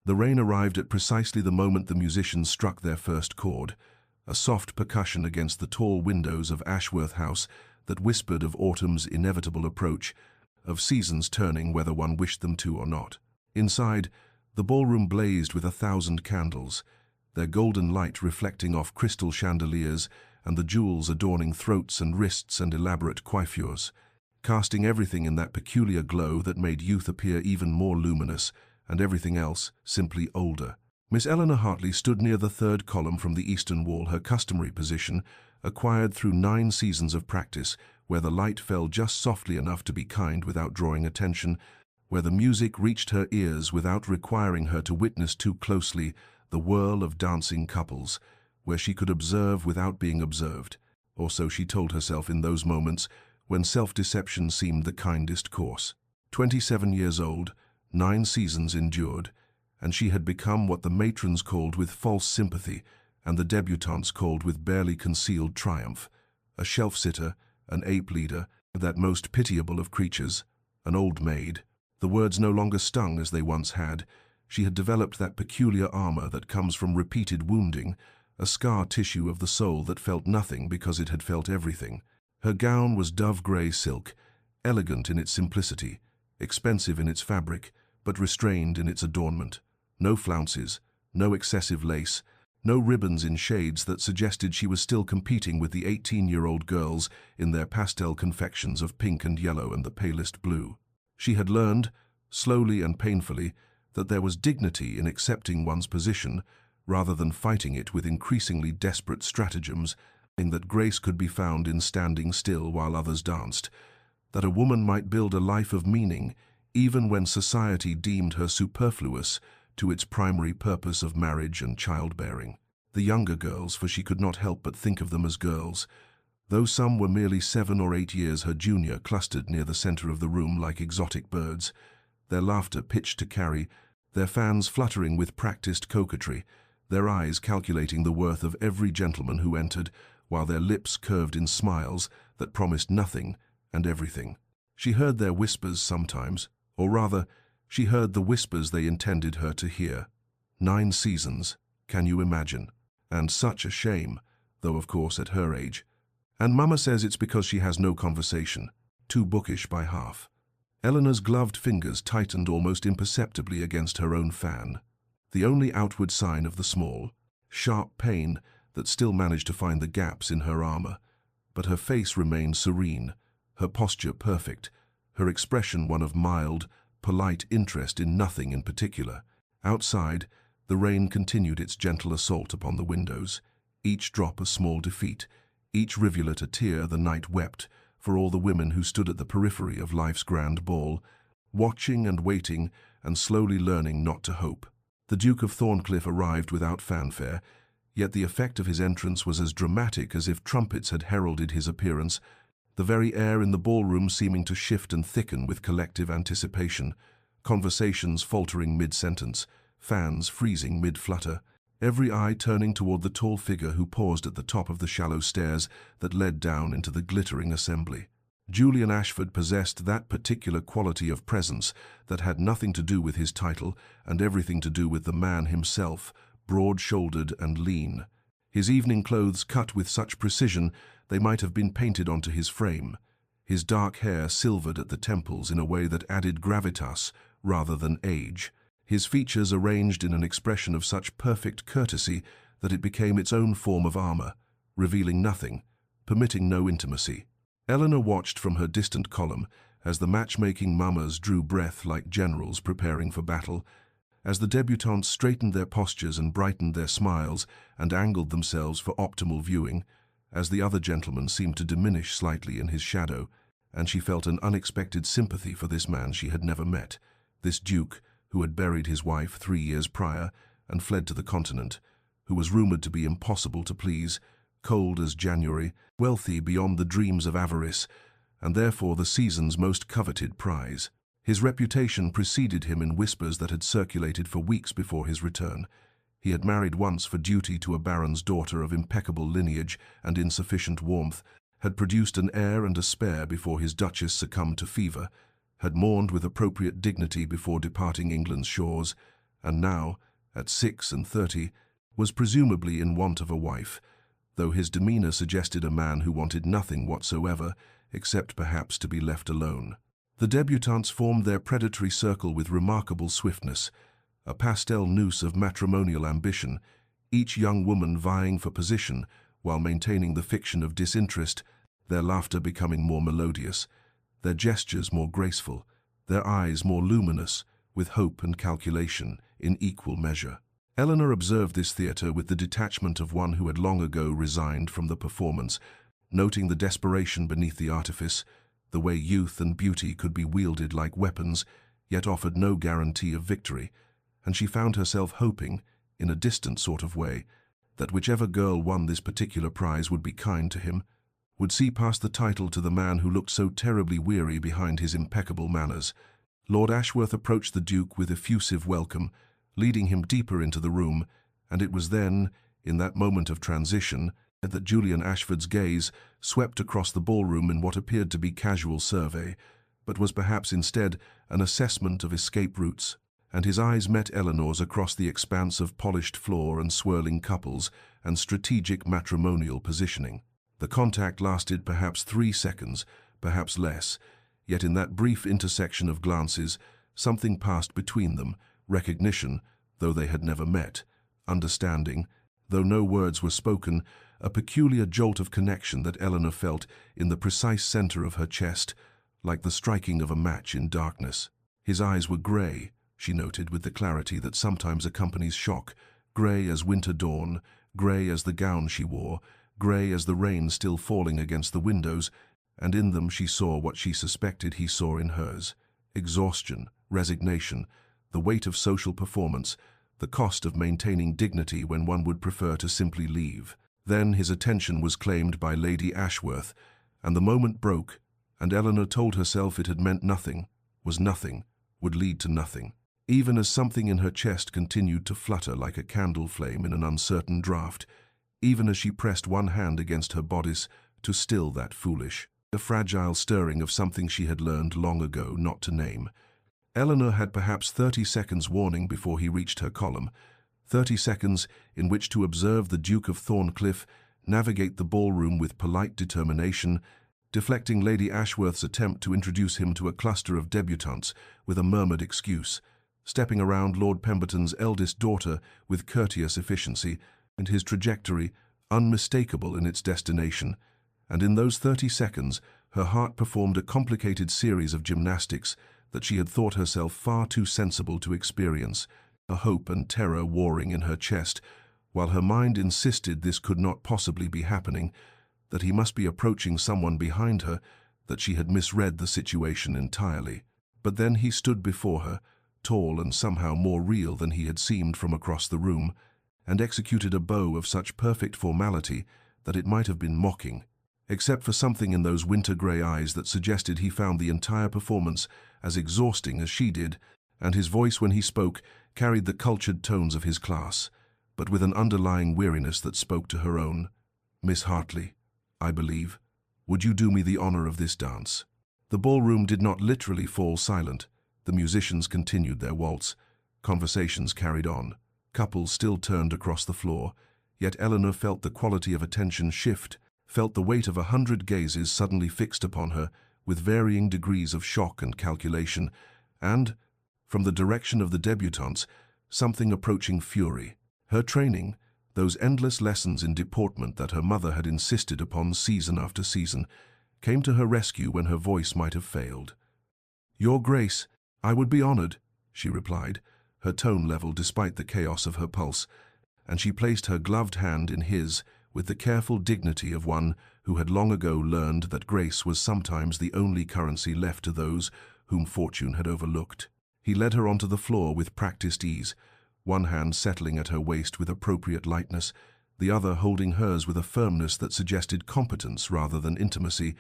The rain arrived at precisely the moment the musicians struck their first chord, a soft percussion against the tall windows of Ashworth House that whispered of autumn's inevitable approach, of seasons turning whether one wished them to or not. Inside, the ballroom blazed with 1,000 candles, their golden light reflecting off crystal chandeliers and the jewels adorning throats and wrists and elaborate coiffures, casting everything in that peculiar glow that made youth appear even more luminous, and everything else simply older. Miss Eleanor Hartley stood near the third column from the eastern wall, her customary position, acquired through 9 seasons of practice, where the light fell just softly enough to be kind without drawing attention, where the music reached her ears without requiring her to witness too closely the whirl of dancing couples, where she could observe without being observed, or so she told herself in those moments when self-deception seemed the kindest course. 27 years old, 9 seasons endured, and she had become what the matrons called with false sympathy and the debutantes called with barely concealed triumph, a shelf-sitter, an ape-leader, that most pitiable of creatures, an old maid. The words no longer stung as they once had. She had developed that peculiar armor that comes from repeated wounding, a scar tissue of the soul that felt nothing because it had felt everything. Her gown was dove-grey silk, elegant in its simplicity, expensive in its fabric, but restrained in its adornment. No flounces, no excessive lace, no ribbons in shades that suggested she was still competing with the 18-year-old girls in their pastel confections of pink and yellow and the palest blue. She had learned, slowly and painfully, that there was dignity in accepting one's position rather than fighting it with increasingly desperate stratagems, and that grace could be found in standing still while others danced, that a woman might build a life of meaning even when society deemed her superfluous to its primary purpose of marriage and childbearing. The younger girls, for she could not help but think of them as girls, though some were merely 7 or 8 years her junior, clustered near the center of the room like exotic birds, their laughter pitched to carry, their fans fluttering with practiced coquetry, their eyes calculating the worth of every gentleman who entered, while their lips curved in smiles that promised nothing and everything. She heard their whispers sometimes, or rather, she heard the whispers they intended her to hear. 9 seasons, can you imagine? And such a shame, though of course at her age. And Mama says it's because she has no conversation, too bookish by half. Eleanor's gloved fingers tightened almost imperceptibly against her own fan, the only outward sign of the small, sharp pain that still managed to find the gaps in her armor. But her face remained serene, her posture perfect, her expression one of mild, polite interest in nothing in particular. Outside, the rain continued its gentle assault upon the windows, each drop a small defeat, each rivulet a tear the night wept for all the women who stood at the periphery of life's grand ball, watching and waiting and slowly learning not to hope. The Duke of Thorncliffe arrived without fanfare, yet the effect of his entrance was as dramatic as if trumpets had heralded his appearance, the very air in the ballroom seeming to shift and thicken with collective anticipation, conversations faltering mid-sentence, fans freezing mid-flutter, every eye turning toward the tall figure who paused at the top of the shallow stairs that led down into the glittering assembly. Julian Ashford possessed that particular quality of presence that had nothing to do with his title and everything to do with the man himself, broad-shouldered and lean. His evening clothes cut with such precision they might have been painted onto his frame, his dark hair silvered at the temples in a way that added gravitas rather than age, his features arranged in an expression of such perfect courtesy that it became its own form of armor, revealing nothing, permitting no intimacy. Eleanor watched from her distant column as the matchmaking mamas drew breath like generals preparing for battle, as the debutantes straightened their postures and brightened their smiles and angled themselves for optimal viewing, as the other gentleman seemed to diminish slightly in his shadow, and she felt an unexpected sympathy for this man she had never met, this duke who had buried his wife 3 years prior and fled to the continent, who was rumored to be impossible to please, cold as January, wealthy beyond the dreams of avarice, and therefore the season's most coveted prize. His reputation preceded him in whispers that had circulated for weeks before his return. He had married once for duty to a baron's daughter of impeccable lineage and insufficient warmth, had produced an heir and a spare before his duchess succumbed to fever, had mourned with appropriate dignity before departing England's shores, and now, at 36, was presumably in want of a wife, though his demeanor suggested a man who wanted nothing whatsoever, except perhaps to be left alone. The debutantes formed their predatory circle with remarkable swiftness, a pastel noose of matrimonial ambition, each young woman vying for position while maintaining the fiction of disinterest, their laughter becoming more melodious, their gestures more graceful, their eyes more luminous, with hope and calculation in equal measure. Eleanor observed this theatre with the detachment of one who had long ago resigned from the performance, noting the desperation beneath the artifice, the way youth and beauty could be wielded like weapons, yet offered no guarantee of victory, and she found herself hoping, in a distant sort of way, that whichever girl won this particular prize would be kind to him, would see past the title to the man who looked so terribly weary behind his impeccable manners. Lord Ashworth approached the Duke with effusive welcome, leading him deeper into the room, and it was then, in that moment of transition, that Julian Ashford's gaze swept across the ballroom in what appeared to be casual survey, but was perhaps instead an assessment of escape routes, and his eyes met Eleanor's across the expanse of polished floor and swirling couples and strategic matrimonial positioning. The contact lasted perhaps 3 seconds, perhaps less, yet in that brief intersection of glances, something passed between them, recognition, though they had never met, understanding, though no words were spoken, a peculiar jolt of connection that Eleanor felt in the precise center of her chest, like the striking of a match in darkness. His eyes were grey, she noted with the clarity that sometimes accompanies shock, grey as winter dawn, grey as the gown she wore, grey as the rain still falling against the windows, and in them she saw what she suspected he saw in hers: exhaustion, resignation, the weight of social performance, the cost of maintaining dignity when one would prefer to simply leave. Then his attention was claimed by Lady Ashworth, and the moment broke, and Eleanor told herself it had meant nothing, was nothing, would lead to nothing. Even as something in her chest continued to flutter like a candle flame in an uncertain draught, even as she pressed one hand against her bodice to still that foolish, a fragile stirring of something she had learned long ago not to name. Eleanor had perhaps 30 seconds warning before he reached her column, 30 seconds in which to observe the Duke of Thorncliffe navigate the ballroom with polite determination, deflecting Lady Ashworth's attempt to introduce him to a cluster of debutantes with a murmured excuse, stepping around Lord Pemberton's eldest daughter with courteous efficiency, and his trajectory unmistakable in its destination. And in those 30 seconds, her heart performed a complicated series of gymnastics that she had thought herself far too sensible to experience, a hope and terror warring in her chest, while her mind insisted this could not possibly be happening, that he must be approaching someone behind her, that she had misread the situation entirely. But then he stood before her, tall and somehow more real than he had seemed from across the room, and executed a bow of such perfect formality that it might have been mocking, except for something in those winter-grey eyes that suggested he found the entire performance as exhausting as she did, and his voice when he spoke carried the cultured tones of his class, but with an underlying weariness that spoke to her own. "Miss Hartley, I believe, would you do me the honor of this dance?" The ballroom did not literally fall silent. The musicians continued their waltz. Conversations carried on. Couples still turned across the floor, yet Eleanor felt the quality of attention shift, felt the weight of 100 gazes suddenly fixed upon her, with varying degrees of shock and calculation, and, from the direction of the debutantes, something approaching fury. Her training, those endless lessons in deportment that her mother had insisted upon season after season, came to her rescue when her voice might have failed. "Your Grace, I would be honored," she replied, her tone level despite the chaos of her pulse, and she placed her gloved hand in his with the careful dignity of one who had long ago learned that grace was sometimes the only currency left to those whom fortune had overlooked. He led her onto the floor with practiced ease, one hand settling at her waist with appropriate lightness, the other holding hers with a firmness that suggested competence rather than intimacy,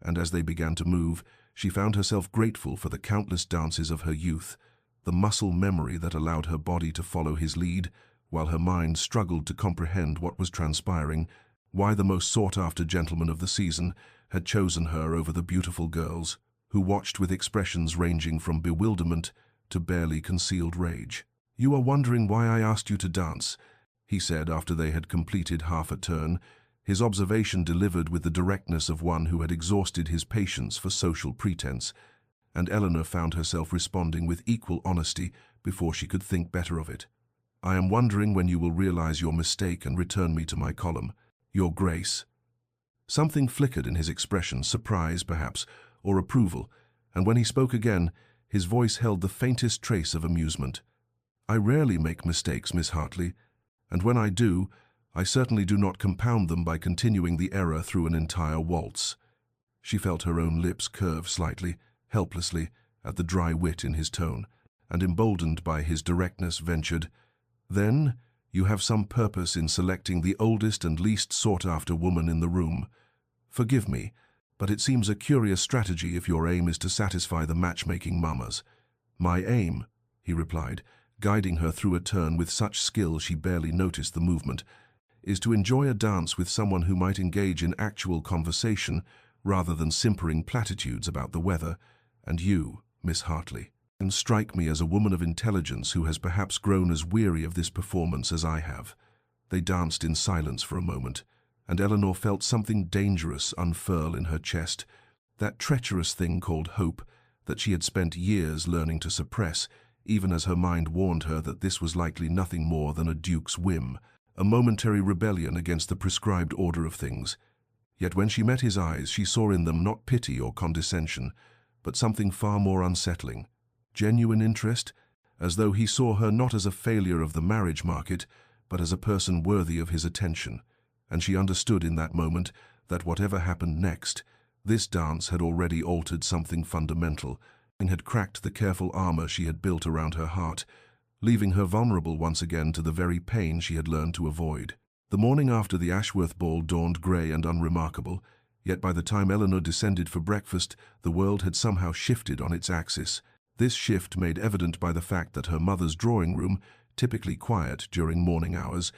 and as they began to move, she found herself grateful for the countless dances of her youth, the muscle memory that allowed her body to follow his lead, while her mind struggled to comprehend what was transpiring, why the most sought-after gentleman of the season had chosen her over the beautiful girls, who watched with expressions ranging from bewilderment to barely concealed rage. "You are wondering why I asked you to dance," he said after they had completed half a turn, his observation delivered with the directness of one who had exhausted his patience for social pretense, and Eleanor found herself responding with equal honesty before she could think better of it. "I am wondering when you will realize your mistake and return me to my column, Your Grace." Something flickered in his expression, surprise perhaps, or approval, and when he spoke again, his voice held the faintest trace of amusement. "I rarely make mistakes, Miss Hartley, and when I do, I certainly do not compound them by continuing the error through an entire waltz." She felt her own lips curve slightly, helplessly, at the dry wit in his tone, and emboldened by his directness ventured, "Then you have some purpose in selecting the oldest and least sought-after woman in the room. Forgive me, but it seems a curious strategy if your aim is to satisfy the matchmaking mamas." "My aim," he replied, guiding her through a turn with such skill she barely noticed the movement, "is to enjoy a dance with someone who might engage in actual conversation rather than simpering platitudes about the weather, and you, Miss Hartley, can strike me as a woman of intelligence who has perhaps grown as weary of this performance as I have." They danced in silence for a moment, and Eleanor felt something dangerous unfurl in her chest, that treacherous thing called hope that she had spent years learning to suppress, even as her mind warned her that this was likely nothing more than a duke's whim, a momentary rebellion against the prescribed order of things. Yet when she met his eyes, she saw in them not pity or condescension, but something far more unsettling. Genuine interest, as though he saw her not as a failure of the marriage market, but as a person worthy of his attention. And she understood in that moment that whatever happened next, this dance had already altered something fundamental, and had cracked the careful armor she had built around her heart, leaving her vulnerable once again to the very pain she had learned to avoid. The morning after the Ashworth ball dawned grey and unremarkable, yet by the time Eleanor descended for breakfast, the world had somehow shifted on its axis. This shift made evident by the fact that her mother's drawing room, typically quiet during morning hours,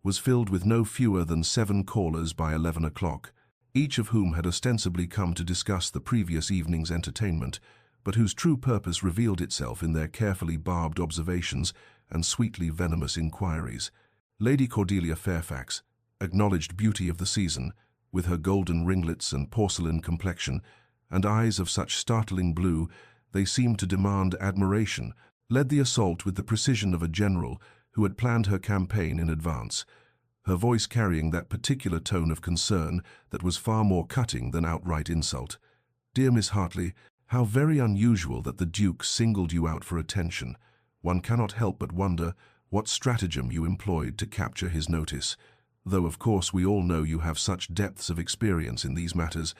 was filled with no fewer than 7 callers by 11 o'clock, each of whom had ostensibly come to discuss the previous evening's entertainment, but whose true purpose revealed itself in their carefully barbed observations and sweetly venomous inquiries. Lady Cordelia Fairfax, acknowledged beauty of the season, with her golden ringlets and porcelain complexion, and eyes of such startling blue they seemed to demand admiration, led the assault with the precision of a general who had planned her campaign in advance, her voice carrying that particular tone of concern that was far more cutting than outright insult. "Dear Miss Hartley, how very unusual that the Duke singled you out for attention. One cannot help but wonder what stratagem you employed to capture his notice, though of course we all know you have such depths of experience in these matters,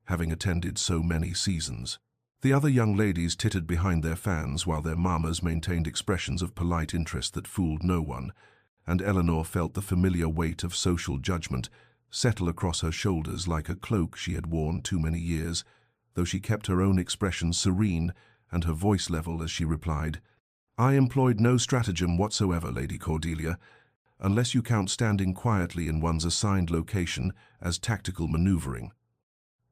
having attended so many seasons." The other young ladies tittered behind their fans while their mammas maintained expressions of polite interest that fooled no one, and Eleanor felt the familiar weight of social judgment settle across her shoulders like a cloak she had worn too many years, though she kept her own expression serene and her voice level as she replied, "I employed no stratagem whatsoever, Lady Cordelia, unless you count standing quietly in one's assigned location as tactical maneuvering."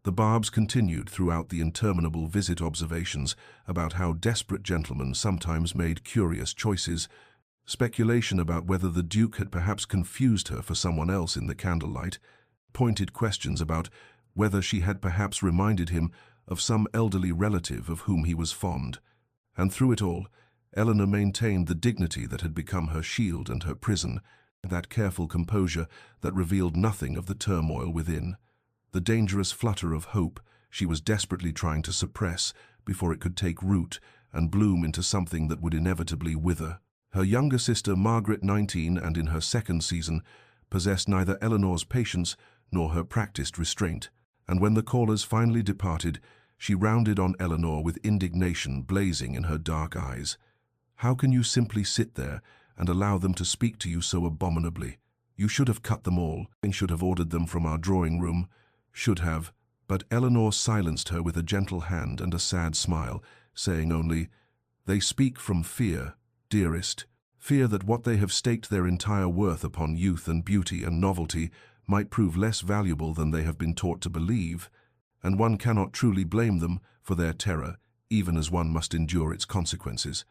The barbs continued throughout the interminable visit observations about how desperate gentlemen sometimes made curious choices, speculation about whether the Duke had perhaps confused her for someone else in the candlelight, pointed questions about whether she had perhaps reminded him of some elderly relative of whom he was fond. And through it all, Eleanor maintained the dignity that had become her shield and her prison, that careful composure that revealed nothing of the turmoil within, the dangerous flutter of hope she was desperately trying to suppress before it could take root and bloom into something that would inevitably wither. Her younger sister, Margaret, 19 and in her second season, possessed neither Eleanor's patience nor her practiced restraint, and when the callers finally departed, she rounded on Eleanor with indignation blazing in her dark eyes. "How can you simply sit there and allow them to speak to you so abominably? You should have cut them all, and should have ordered them from our drawing room. Should have." But Eleanor silenced her with a gentle hand and a sad smile, saying only, "They speak from fear, dearest, fear that what they have staked their entire worth upon youth and beauty and novelty might prove less valuable than they have been taught to believe, and one cannot truly blame them for their terror, even as one must endure its consequences.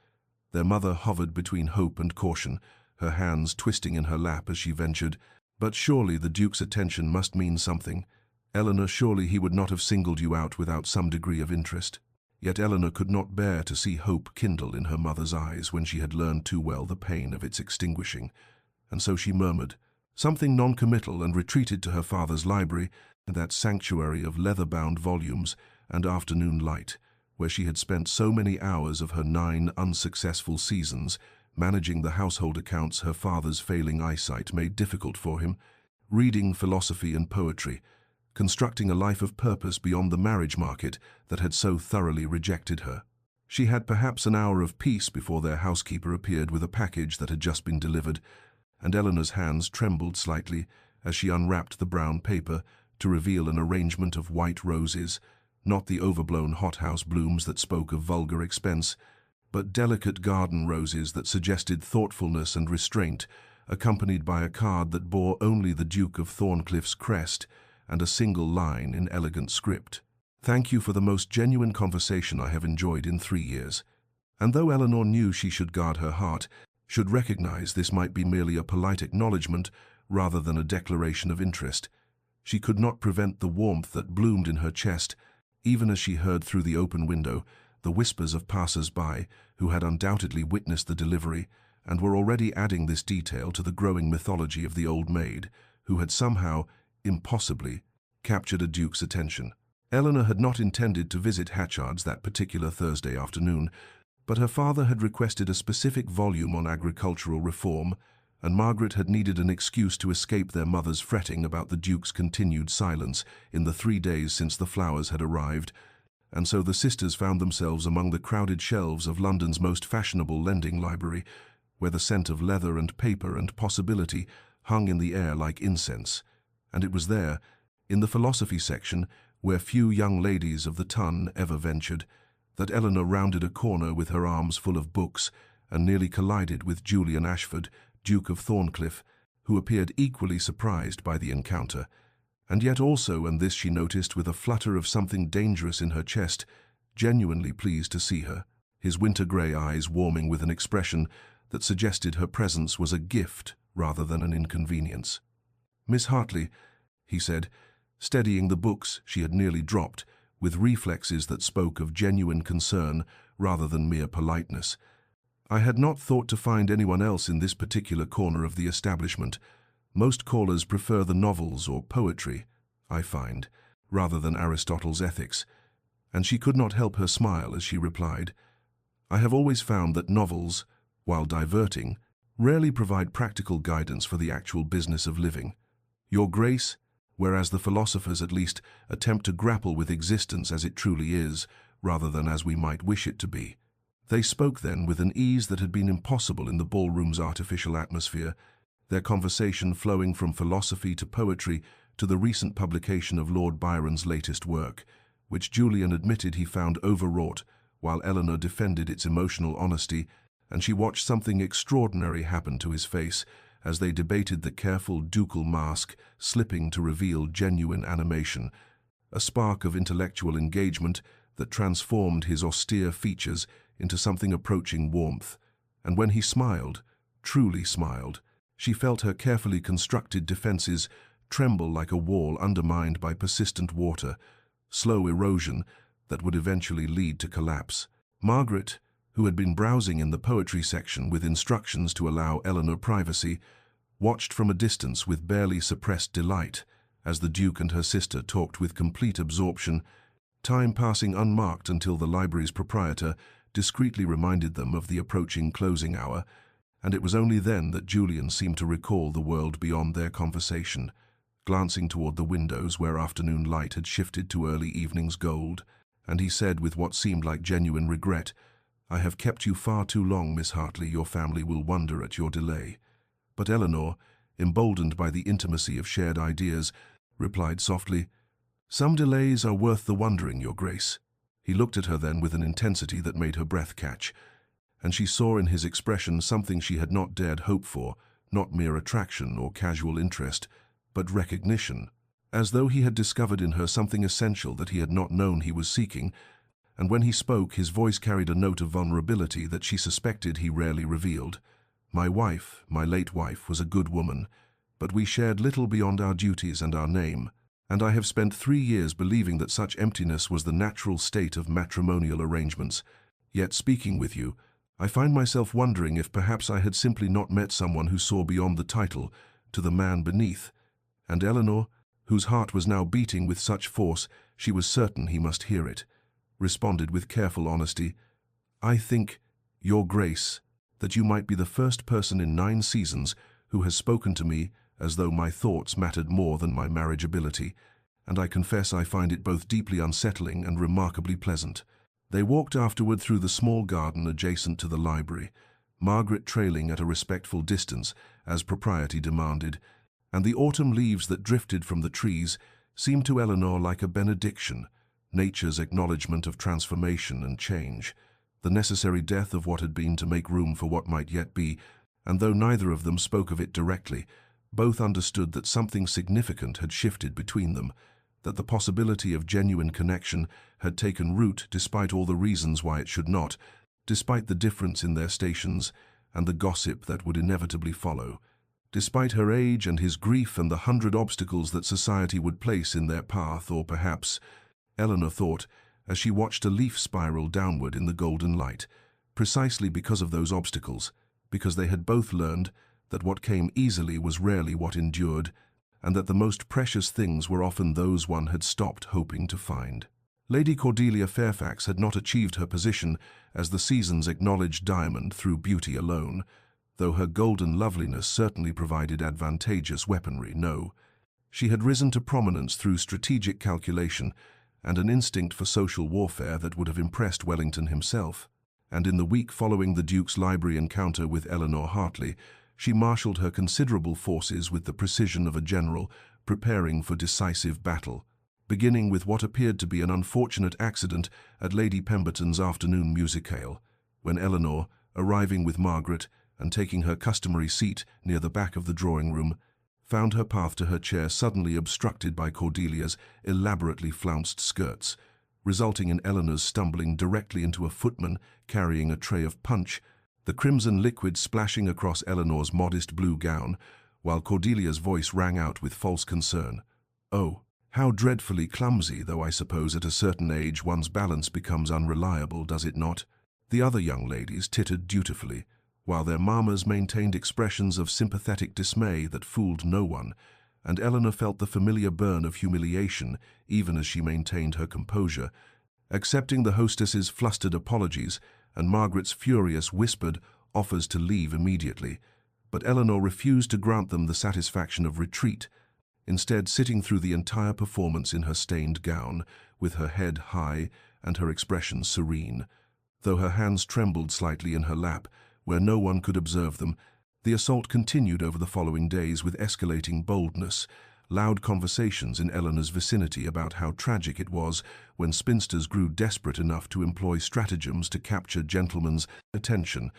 Their mother hovered between hope and caution, her hands twisting in her lap as she ventured, "But surely the Duke's attention must mean something. Eleanor, surely he would not have singled you out without some degree of interest." Yet Eleanor could not bear to see hope kindle in her mother's eyes when she had learned too well the pain of its extinguishing, and so she murmured something non-committal and retreated to her father's library, that sanctuary of leather-bound volumes and afternoon light, where she had spent so many hours of her 9 unsuccessful seasons, managing the household accounts her father's failing eyesight made difficult for him, reading philosophy and poetry, constructing a life of purpose beyond the marriage market that had so thoroughly rejected her. She had perhaps an hour of peace before their housekeeper appeared with a package that had just been delivered, and Eleanor's hands trembled slightly as she unwrapped the brown paper to reveal an arrangement of white roses, not the overblown hothouse blooms that spoke of vulgar expense, but delicate garden roses that suggested thoughtfulness and restraint, accompanied by a card that bore only the Duke of Thorncliffe's crest and a single line in elegant script. "Thank you for the most genuine conversation I have enjoyed in 3 years." And though Eleanor knew she should guard her heart, should recognize this might be merely a polite acknowledgement rather than a declaration of interest, she could not prevent the warmth that bloomed in her chest, even as she heard through the open window the whispers of passers-by who had undoubtedly witnessed the delivery and were already adding this detail to the growing mythology of the old maid, who had somehow, impossibly, captured a duke's attention. Eleanor had not intended to visit Hatchard's that particular Thursday afternoon, but her father had requested a specific volume on agricultural reform, and Margaret had needed an excuse to escape their mother's fretting about the Duke's continued silence in the 3 days since the flowers had arrived, and so the sisters found themselves among the crowded shelves of London's most fashionable lending library, where the scent of leather and paper and possibility hung in the air like incense. And it was there, in the philosophy section, where few young ladies of the ton ever ventured, that Eleanor rounded a corner with her arms full of books and nearly collided with Julian Ashford, Duke of Thorncliffe, who appeared equally surprised by the encounter, and yet also, and this she noticed with a flutter of something dangerous in her chest, genuinely pleased to see her, his winter-grey eyes warming with an expression that suggested her presence was a gift rather than an inconvenience. "Miss Hartley," he said, steadying the books she had nearly dropped, with reflexes that spoke of genuine concern rather than mere politeness. "I had not thought to find anyone else in this particular corner of the establishment. Most callers prefer the novels or poetry, I find, rather than Aristotle's ethics." And she could not help her smile as she replied, "I have always found that novels, while diverting, rarely provide practical guidance for the actual business of living. Your Grace, whereas the philosophers at least attempt to grapple with existence as it truly is, rather than as we might wish it to be." They spoke then with an ease that had been impossible in the ballroom's artificial atmosphere, their conversation flowing from philosophy to poetry to the recent publication of Lord Byron's latest work, which Julian admitted he found overwrought, while Eleanor defended its emotional honesty, and she watched something extraordinary happen to his face as they debated the careful ducal mask slipping to reveal genuine animation, a spark of intellectual engagement that transformed his austere features into something approaching warmth. And when he smiled, truly smiled, she felt her carefully constructed defenses tremble like a wall undermined by persistent water, slow erosion that would eventually lead to collapse. Margaret, who had been browsing in the poetry section with instructions to allow Eleanor privacy, watched from a distance with barely suppressed delight as the Duke and her sister talked with complete absorption, time passing unmarked until the library's proprietor discreetly reminded them of the approaching closing hour, and it was only then that Julian seemed to recall the world beyond their conversation, glancing toward the windows where afternoon light had shifted to early evening's gold, and he said with what seemed like genuine regret, "I have kept you far too long, Miss Hartley. Your family will wonder at your delay." But Eleanor, emboldened by the intimacy of shared ideas, replied softly, "Some delays are worth the wondering, Your Grace." He looked at her then with an intensity that made her breath catch, and she saw in his expression something she had not dared hope for, not mere attraction or casual interest, but recognition, as though he had discovered in her something essential that he had not known he was seeking, and when he spoke, his voice carried a note of vulnerability that she suspected he rarely revealed. My wife, my late wife, was a good woman, but we shared little beyond our duties and our name, and I have spent 3 years believing that such emptiness was the natural state of matrimonial arrangements. Yet, speaking with you, I find myself wondering if perhaps I had simply not met someone who saw beyond the title to the man beneath. And Eleanor, whose heart was now beating with such force she was certain he must hear it, responded with careful honesty, "I think, Your Grace, that you might be the first person in 9 seasons who has spoken to me as though my thoughts mattered more than my marriageability, and I confess I find it both deeply unsettling and remarkably pleasant." They walked afterward through the small garden adjacent to the library, Margaret trailing at a respectful distance, as propriety demanded, and the autumn leaves that drifted from the trees seemed to Eleanor like a benediction, nature's acknowledgement of transformation and change, the necessary death of what had been to make room for what might yet be, and though neither of them spoke of it directly, both understood that something significant had shifted between them, that the possibility of genuine connection had taken root despite all the reasons why it should not, despite the difference in their stations and the gossip that would inevitably follow, despite her age and his grief and the 100 obstacles that society would place in their path, or perhaps, Eleanor thought, as she watched a leaf spiral downward in the golden light, precisely because of those obstacles, because they had both learned that what came easily was rarely what endured, and that the most precious things were often those one had stopped hoping to find. Lady Cordelia Fairfax had not achieved her position as the season's acknowledged diamond through beauty alone, though her golden loveliness certainly provided advantageous weaponry, no. She had risen to prominence through strategic calculation and an instinct for social warfare that would have impressed Wellington himself, and in the week following the Duke's library encounter with Eleanor Hartley, she marshalled her considerable forces with the precision of a general preparing for decisive battle, beginning with what appeared to be an unfortunate accident at Lady Pemberton's afternoon musicale, when Eleanor, arriving with Margaret and taking her customary seat near the back of the drawing-room, found her path to her chair suddenly obstructed by Cordelia's elaborately flounced skirts, resulting in Eleanor's stumbling directly into a footman carrying a tray of punch, the crimson liquid splashing across Eleanor's modest blue gown, while Cordelia's voice rang out with false concern. "Oh, how dreadfully clumsy, though I suppose at a certain age one's balance becomes unreliable, does it not?" The other young ladies tittered dutifully, while their mammas maintained expressions of sympathetic dismay that fooled no one, and Eleanor felt the familiar burn of humiliation even as she maintained her composure, accepting the hostess's flustered apologies and Margaret's furious whispered offers to leave immediately. But Eleanor refused to grant them the satisfaction of retreat, instead sitting through the entire performance in her stained gown, with her head high and her expression serene. Though her hands trembled slightly in her lap, where no one could observe them, the assault continued over the following days with escalating boldness, loud conversations in Eleanor's vicinity about how tragic it was when spinsters grew desperate enough to employ stratagems to capture gentlemen's attention,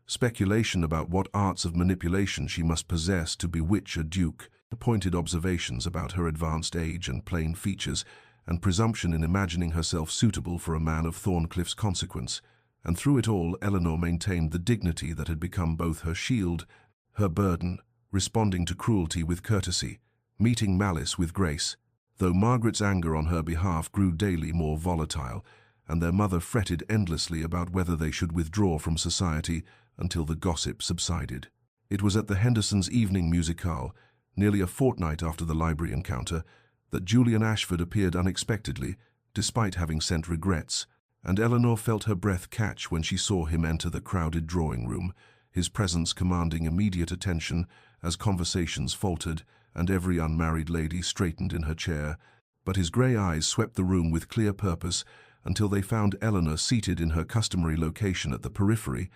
speculation about what arts of manipulation she must possess to bewitch a duke, pointed observations about her advanced age and plain features, and presumption in imagining herself suitable for a man of Thorncliffe's consequence. And through it all, Eleanor maintained the dignity that had become both her shield, her burden, responding to cruelty with courtesy, meeting malice with grace, though Margaret's anger on her behalf grew daily more volatile, and their mother fretted endlessly about whether they should withdraw from society until the gossip subsided. It was at the Hendersons' evening musicale, nearly a fortnight after the library encounter, that Julian Ashford appeared unexpectedly, despite having sent regrets, and Eleanor felt her breath catch when she saw him enter the crowded drawing-room, his presence commanding immediate attention as conversations faltered and every unmarried lady straightened in her chair. But his grey eyes swept the room with clear purpose until they found Eleanor seated in her customary location at the periphery,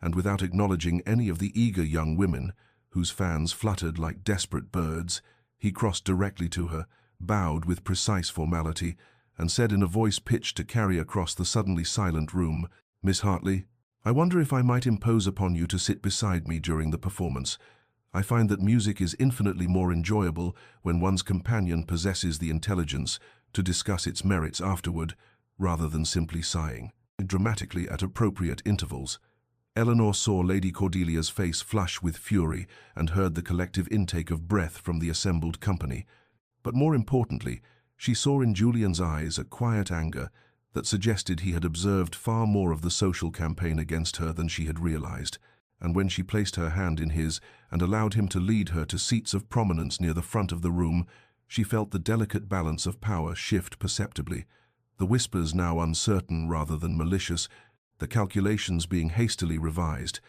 and without acknowledging any of the eager young women, whose fans fluttered like desperate birds, he crossed directly to her, bowed with precise formality, and said in a voice pitched to carry across the suddenly silent room, "Miss Hartley, I wonder if I might impose upon you to sit beside me during the performance. I find that music is infinitely more enjoyable when one's companion possesses the intelligence to discuss its merits afterward, rather than simply sighing. Dramatically at appropriate intervals, Eleanor saw Lady Cordelia's face flush with fury and heard the collective intake of breath from the assembled company. But more importantly, she saw in Julian's eyes a quiet anger that suggested he had observed far more of the social campaign against her than she had realized. And when she placed her hand in his and allowed him to lead her to seats of prominence near the front of the room, she felt the delicate balance of power shift perceptibly, the whispers now uncertain rather than malicious, the calculations being hastily revised.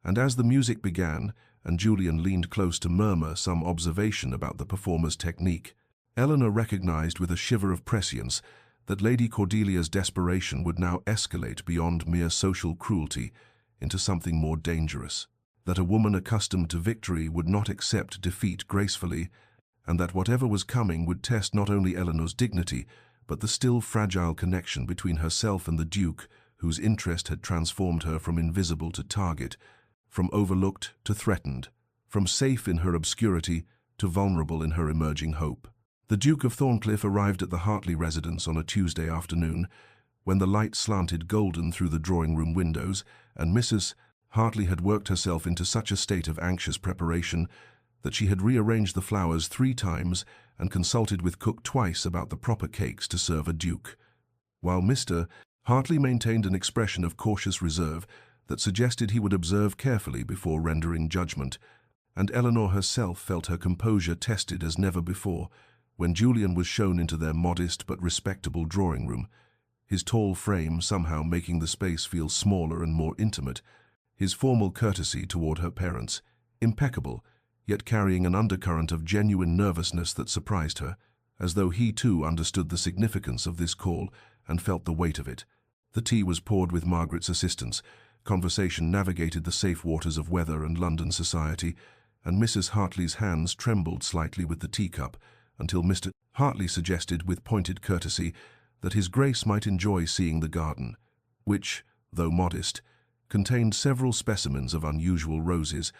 And as the music began, and Julian leaned close to murmur some observation about the performer's technique, Eleanor recognized with a shiver of prescience that Lady Cordelia's desperation would now escalate beyond mere social cruelty into something more dangerous, that a woman accustomed to victory would not accept defeat gracefully, and that whatever was coming would test not only Eleanor's dignity, but the still fragile connection between herself and the Duke, whose interest had transformed her from invisible to target, from overlooked to threatened, from safe in her obscurity to vulnerable in her emerging hope. The Duke of Thorncliffe arrived at the Hartley residence on a Tuesday afternoon, when the light slanted golden through the drawing-room windows, and Mrs. Hartley had worked herself into such a state of anxious preparation that she had rearranged the flowers 3 times and consulted with cook twice about the proper cakes to serve a duke, while Mr. Hartley maintained an expression of cautious reserve that suggested he would observe carefully before rendering judgment, and Eleanor herself felt her composure tested as never before when Julian was shown into their modest but respectable drawing-room, his tall frame somehow making the space feel smaller and more intimate, his formal courtesy toward her parents impeccable, yet carrying an undercurrent of genuine nervousness that surprised her, as though he too understood the significance of this call and felt the weight of it. The tea was poured with Margaret's assistance, conversation navigated the safe waters of weather and London society, and Mrs. Hartley's hands trembled slightly with the teacup, until Mr. Hartley suggested with pointed courtesy that His Grace might enjoy seeing the garden, which, though modest, contained several specimens of unusual roses,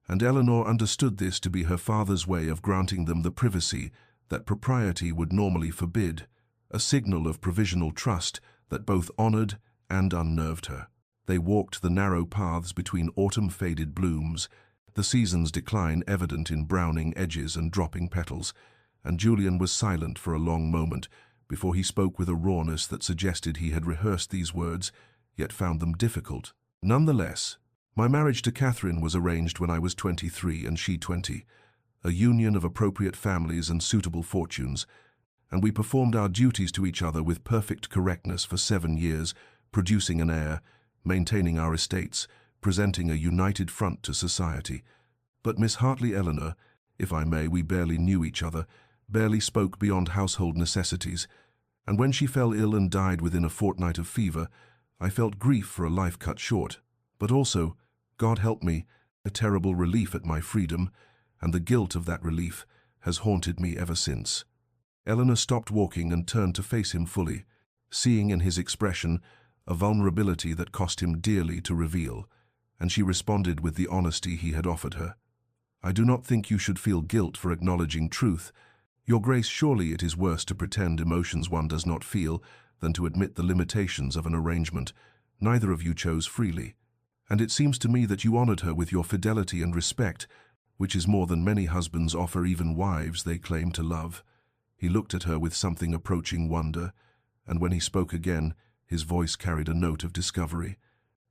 and Eleanor understood this to be her father's way of granting them the privacy that propriety would normally forbid, a signal of provisional trust that both honored and unnerved her. They walked the narrow paths between autumn-faded blooms, the season's decline evident in browning edges and dropping petals, and Julian was silent for a long moment before he spoke with a rawness that suggested he had rehearsed these words, yet found them difficult. Nonetheless, my marriage to Catherine was arranged when I was 23 and she 20, a union of appropriate families and suitable fortunes, and we performed our duties to each other with perfect correctness for 7 years, producing an heir, maintaining our estates, presenting a united front to society. But Miss Hartley Eleanor, if I may, we barely knew each other, barely spoke beyond household necessities, and when she fell ill and died within a fortnight of fever, I felt grief for a life cut short, but also, God help me, a terrible relief at my freedom, and the guilt of that relief has haunted me ever since. Eleanor stopped walking and turned to face him fully, seeing in his expression a vulnerability that cost him dearly to reveal, and she responded with the honesty he had offered her. I do not think you should feel guilt for acknowledging truth. Your Grace, surely it is worse to pretend emotions one does not feel than to admit the limitations of an arrangement. Neither of you chose freely, and it seems to me that you honored her with your fidelity and respect, which is more than many husbands offer even wives they claim to love. He looked at her with something approaching wonder, and when he spoke again, his voice carried a note of discovery.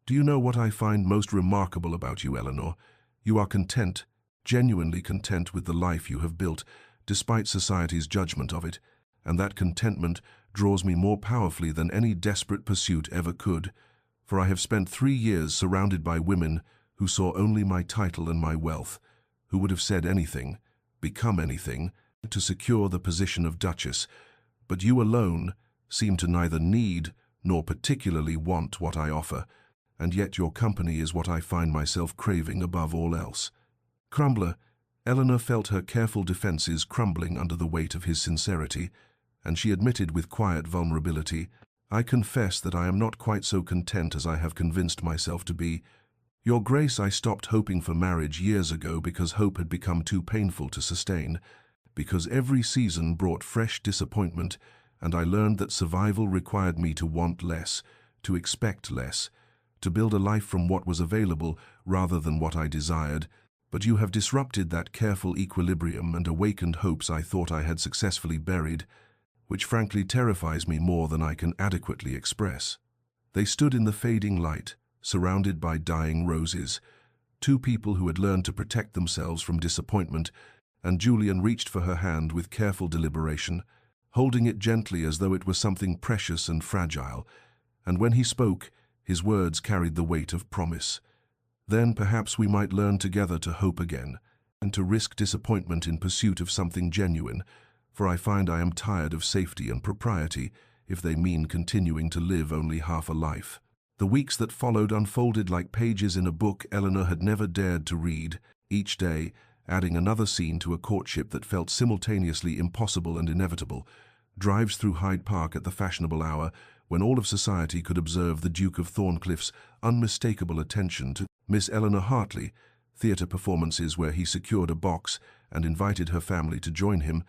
Do you know what I find most remarkable about you, Eleanor? You are content, genuinely content with the life you have built, despite society's judgment of it, and that contentment draws me more powerfully than any desperate pursuit ever could, for I have spent 3 years surrounded by women who saw only my title and my wealth, who would have said anything, become anything, to secure the position of Duchess, but you alone seem to neither need nor particularly want what I offer, and yet your company is what I find myself craving above all else. Crumbler, Eleanor felt her careful defenses crumbling under the weight of his sincerity, and she admitted with quiet vulnerability, I confess that I am not quite so content as I have convinced myself to be. Your Grace, I stopped hoping for marriage years ago because hope had become too painful to sustain, because every season brought fresh disappointment, and I learned that survival required me to want less, to expect less, to build a life from what was available rather than what I desired. But you have disrupted that careful equilibrium and awakened hopes I thought I had successfully buried, which frankly terrifies me more than I can adequately express." They stood in the fading light, surrounded by dying roses, two people who had learned to protect themselves from disappointment, and Julian reached for her hand with careful deliberation, holding it gently as though it were something precious and fragile, and when he spoke, his words carried the weight of promise. "Then perhaps we might learn together to hope again, and to risk disappointment in pursuit of something genuine, for I find I am tired of safety and propriety, if they mean continuing to live only half a life." The weeks that followed unfolded like pages in a book Eleanor had never dared to read, each day adding another scene to a courtship that felt simultaneously impossible and inevitable. Drives through Hyde Park at the fashionable hour, when all of society could observe the Duke of Thorncliffe's unmistakable attention to Miss Eleanor Hartley, theatre performances where he secured a box and invited her family to join him,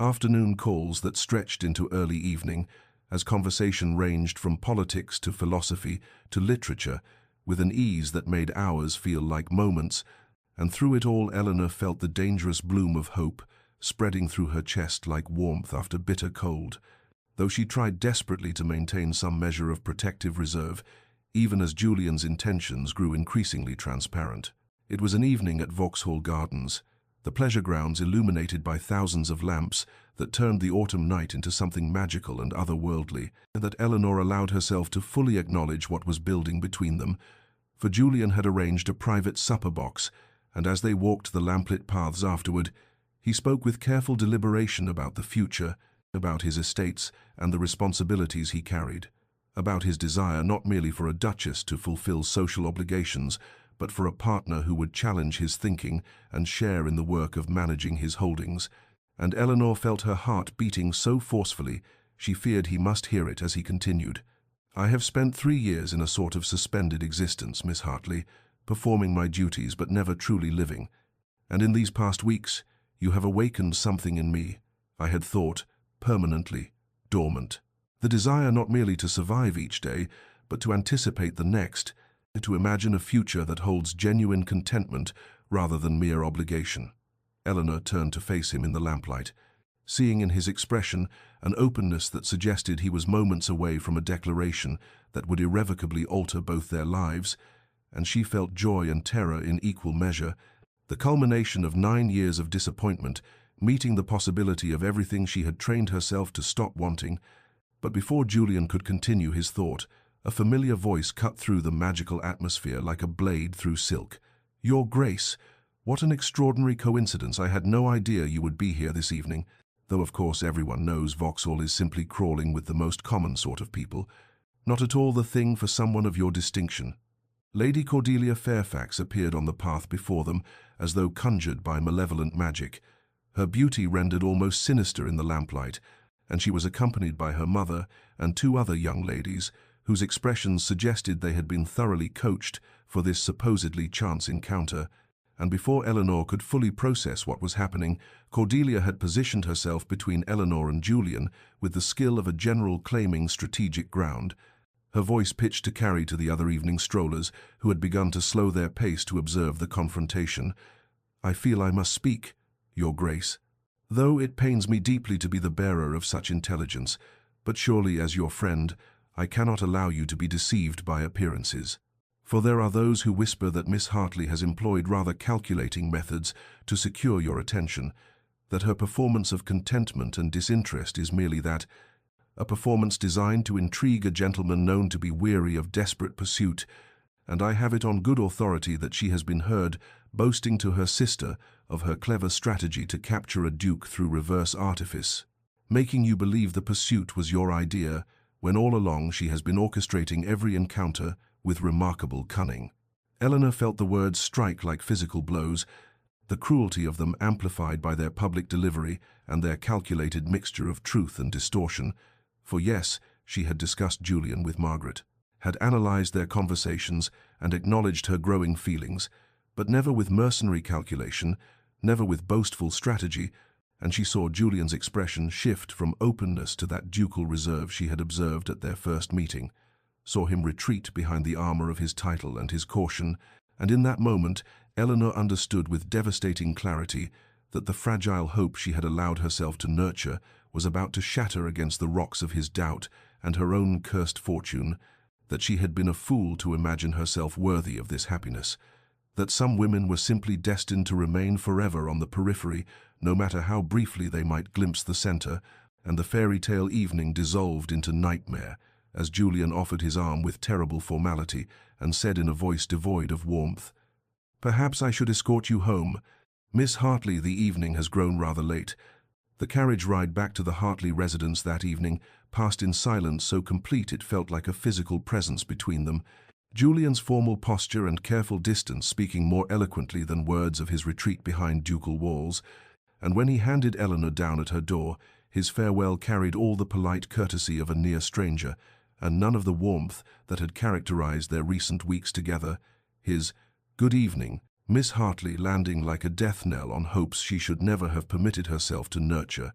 afternoon calls that stretched into early evening, as conversation ranged from politics to philosophy to literature, with an ease that made hours feel like moments, and through it all Eleanor felt the dangerous bloom of hope, spreading through her chest like warmth after bitter cold, though she tried desperately to maintain some measure of protective reserve, even as Julian's intentions grew increasingly transparent. It was an evening at Vauxhall Gardens, the pleasure grounds illuminated by thousands of lamps that turned the autumn night into something magical and otherworldly, and that Eleanor allowed herself to fully acknowledge what was building between them, for Julian had arranged a private supper box, and as they walked the lamplit paths afterward, he spoke with careful deliberation about the future, about his estates and the responsibilities he carried, about his desire not merely for a duchess to fulfill social obligations, but for a partner who would challenge his thinking and share in the work of managing his holdings. And Eleanor felt her heart beating so forcefully, she feared he must hear it as he continued. "I have spent 3 years in a sort of suspended existence, Miss Hartley, performing my duties but never truly living. And in these past weeks, you have awakened something in me I had thought permanently dormant. The desire not merely to survive each day, but to anticipate the next, to imagine a future that holds genuine contentment rather than mere obligation." Eleanor turned to face him in the lamplight, seeing in his expression an openness that suggested he was moments away from a declaration that would irrevocably alter both their lives, and she felt joy and terror in equal measure, the culmination of 9 years of disappointment, meeting the possibility of everything she had trained herself to stop wanting. But before Julian could continue his thought, a familiar voice cut through the magical atmosphere like a blade through silk. "Your Grace, what an extraordinary coincidence. I had no idea you would be here this evening, though of course everyone knows Vauxhall is simply crawling with the most common sort of people. Not at all the thing for someone of your distinction." Lady Cordelia Fairfax appeared on the path before them, as though conjured by malevolent magic, her beauty rendered almost sinister in the lamplight, and she was accompanied by her mother and 2 other young ladies, whose expressions suggested they had been thoroughly coached for this supposedly chance encounter. And before Eleanor could fully process what was happening, Cordelia had positioned herself between Eleanor and Julian with the skill of a general claiming strategic ground, her voice pitched to carry to the other evening strollers who had begun to slow their pace to observe the confrontation. "I feel I must speak, Your Grace. Though it pains me deeply to be the bearer of such intelligence, but surely as your friend, I cannot allow you to be deceived by appearances. For there are those who whisper that Miss Hartley has employed rather calculating methods to secure your attention, that her performance of contentment and disinterest is merely that, a performance designed to intrigue a gentleman known to be weary of desperate pursuit, and I have it on good authority that she has been heard boasting to her sister of her clever strategy to capture a duke through reverse artifice, making you believe the pursuit was your idea, when all along she has been orchestrating every encounter with remarkable cunning." Eleanor felt the words strike like physical blows, the cruelty of them amplified by their public delivery and their calculated mixture of truth and distortion. For yes, she had discussed Julian with Margaret, had analyzed their conversations and acknowledged her growing feelings, but never with mercenary calculation, never with boastful strategy, and she saw Julian's expression shift from openness to that ducal reserve she had observed at their first meeting, saw him retreat behind the armor of his title and his caution, and in that moment Eleanor understood with devastating clarity that the fragile hope she had allowed herself to nurture was about to shatter against the rocks of his doubt and her own cursed fortune, that she had been a fool to imagine herself worthy of this happiness, that some women were simply destined to remain forever on the periphery, no matter how briefly they might glimpse the center, and the fairy tale evening dissolved into nightmare as Julian offered his arm with terrible formality and said in a voice devoid of warmth, "Perhaps I should escort you home. Miss Hartley, the evening has grown rather late." The carriage ride back to the Hartley residence that evening passed in silence so complete it felt like a physical presence between them, Julian's formal posture and careful distance speaking more eloquently than words of his retreat behind ducal walls, and when he handed Eleanor down at her door, his farewell carried all the polite courtesy of a near stranger, and none of the warmth that had characterized their recent weeks together. His "Good evening," Miss Hartley landing like a death knell on hopes she should never have permitted herself to nurture,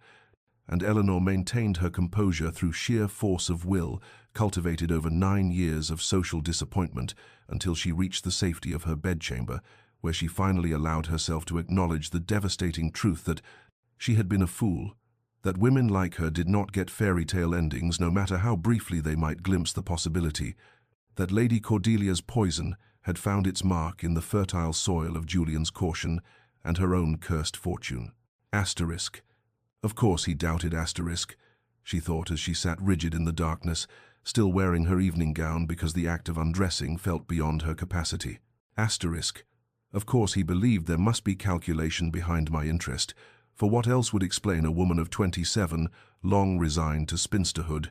and Eleanor maintained her composure through sheer force of will, cultivated over 9 years of social disappointment until she reached the safety of her bedchamber, where she finally allowed herself to acknowledge the devastating truth that she had been a fool, that women like her did not get fairy tale endings no matter how briefly they might glimpse the possibility, that Lady Cordelia's poison had found its mark in the fertile soil of Julian's caution and her own cursed fortune. Asterisk. Of course he doubted asterisk, she thought as she sat rigid in the darkness, still wearing her evening gown because the act of undressing felt beyond her capacity. Asterisk. Of course he believed there must be calculation behind my interest, for what else would explain a woman of 27, long resigned to spinsterhood,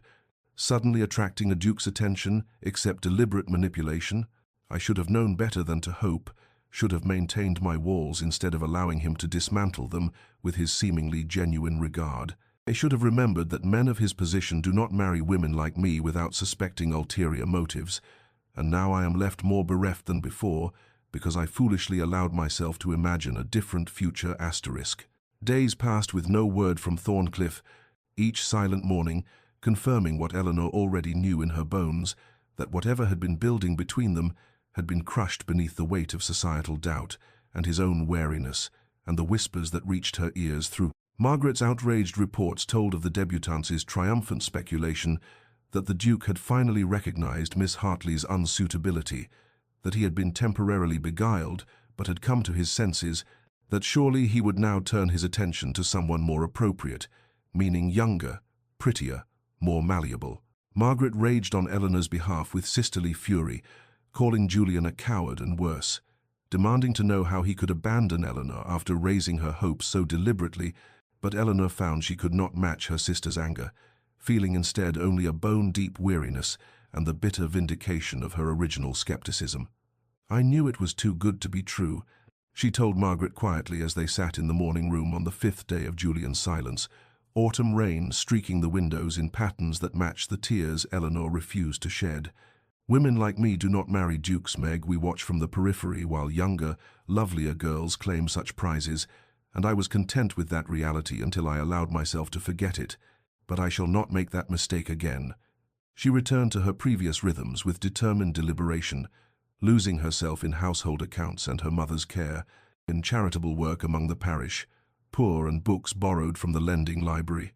suddenly attracting a duke's attention except deliberate manipulation? I should have known better than to hope, should have maintained my walls instead of allowing him to dismantle them with his seemingly genuine regard. I should have remembered that men of his position do not marry women like me without suspecting ulterior motives, and now I am left more bereft than before because I foolishly allowed myself to imagine a different future asterisk. Days passed with no word from Thorncliffe, each silent morning confirming what Eleanor already knew in her bones, that whatever had been building between them had been crushed beneath the weight of societal doubt and his own wariness, and the whispers that reached her ears through Margaret's outraged reports told of the debutante's triumphant speculation that the Duke had finally recognized Miss Hartley's unsuitability, that he had been temporarily beguiled but had come to his senses, that surely he would now turn his attention to someone more appropriate, meaning younger, prettier, more malleable. Margaret raged on Eleanor's behalf with sisterly fury, calling Julian a coward and worse, demanding to know how he could abandon Eleanor after raising her hopes so deliberately, but Eleanor found she could not match her sister's anger, feeling instead only a bone-deep weariness and the bitter vindication of her original skepticism. "I knew it was too good to be true," she told Margaret quietly as they sat in the morning room on the 5th day of Julian's silence, autumn rain streaking the windows in patterns that matched the tears Eleanor refused to shed. "Women like me do not marry dukes, Meg. We watch from the periphery while younger, lovelier girls claim such prizes, and I was content with that reality until I allowed myself to forget it. But I shall not make that mistake again." She returned to her previous rhythms with determined deliberation, losing herself in household accounts and her mother's care, in charitable work among the parish, poor and books borrowed from the lending library,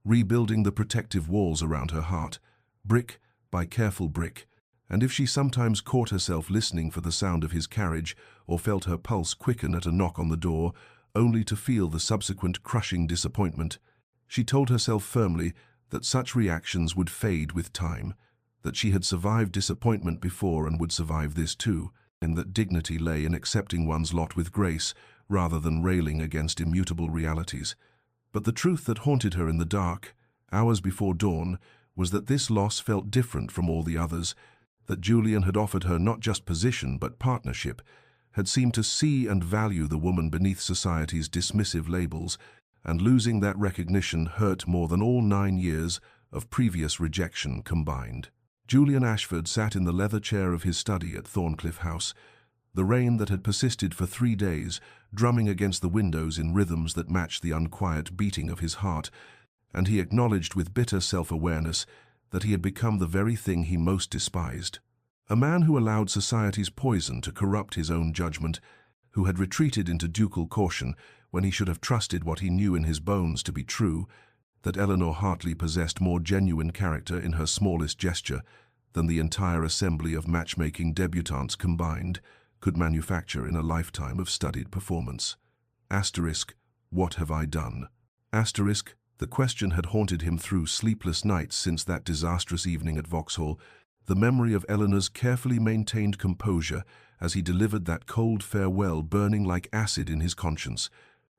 rebuilding the protective walls around her heart, brick by careful brick, and if she sometimes caught herself listening for the sound of his carriage or felt her pulse quicken at a knock on the door, only to feel the subsequent crushing disappointment, she told herself firmly that such reactions would fade with time, that she had survived disappointment before and would survive this too, and that dignity lay in accepting one's lot with grace rather than railing against immutable realities. But the truth that haunted her in the dark, hours before dawn, was that this loss felt different from all the others, that Julian had offered her not just position but partnership, had seemed to see and value the woman beneath society's dismissive labels, and losing that recognition hurt more than all 9 years of previous rejection combined. Julian Ashford sat in the leather chair of his study at Thorncliffe House, The rain that had persisted for 3 days, drumming against the windows in rhythms that matched the unquiet beating of his heart, and he acknowledged with bitter self-awareness that he had become the very thing he most despised. A man who allowed society's poison to corrupt his own judgment, who had retreated into ducal caution when he should have trusted what he knew in his bones to be true, that Eleanor Hartley possessed more genuine character in her smallest gesture than the entire assembly of matchmaking debutantes combined could manufacture in a lifetime of studied performance. Asterisk, what have I done? Asterisk, the question had haunted him through sleepless nights since that disastrous evening at Vauxhall, the memory of Eleanor's carefully maintained composure as he delivered that cold farewell burning like acid in his conscience.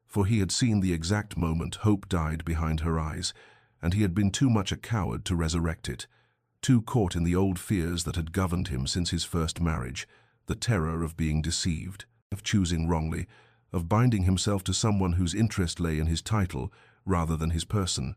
For he had seen the exact moment hope died behind her eyes, and he had been too much a coward to resurrect it, too caught in the old fears that had governed him since his first marriage, the terror of being deceived, of choosing wrongly, of binding himself to someone whose interest lay in his title rather than his person.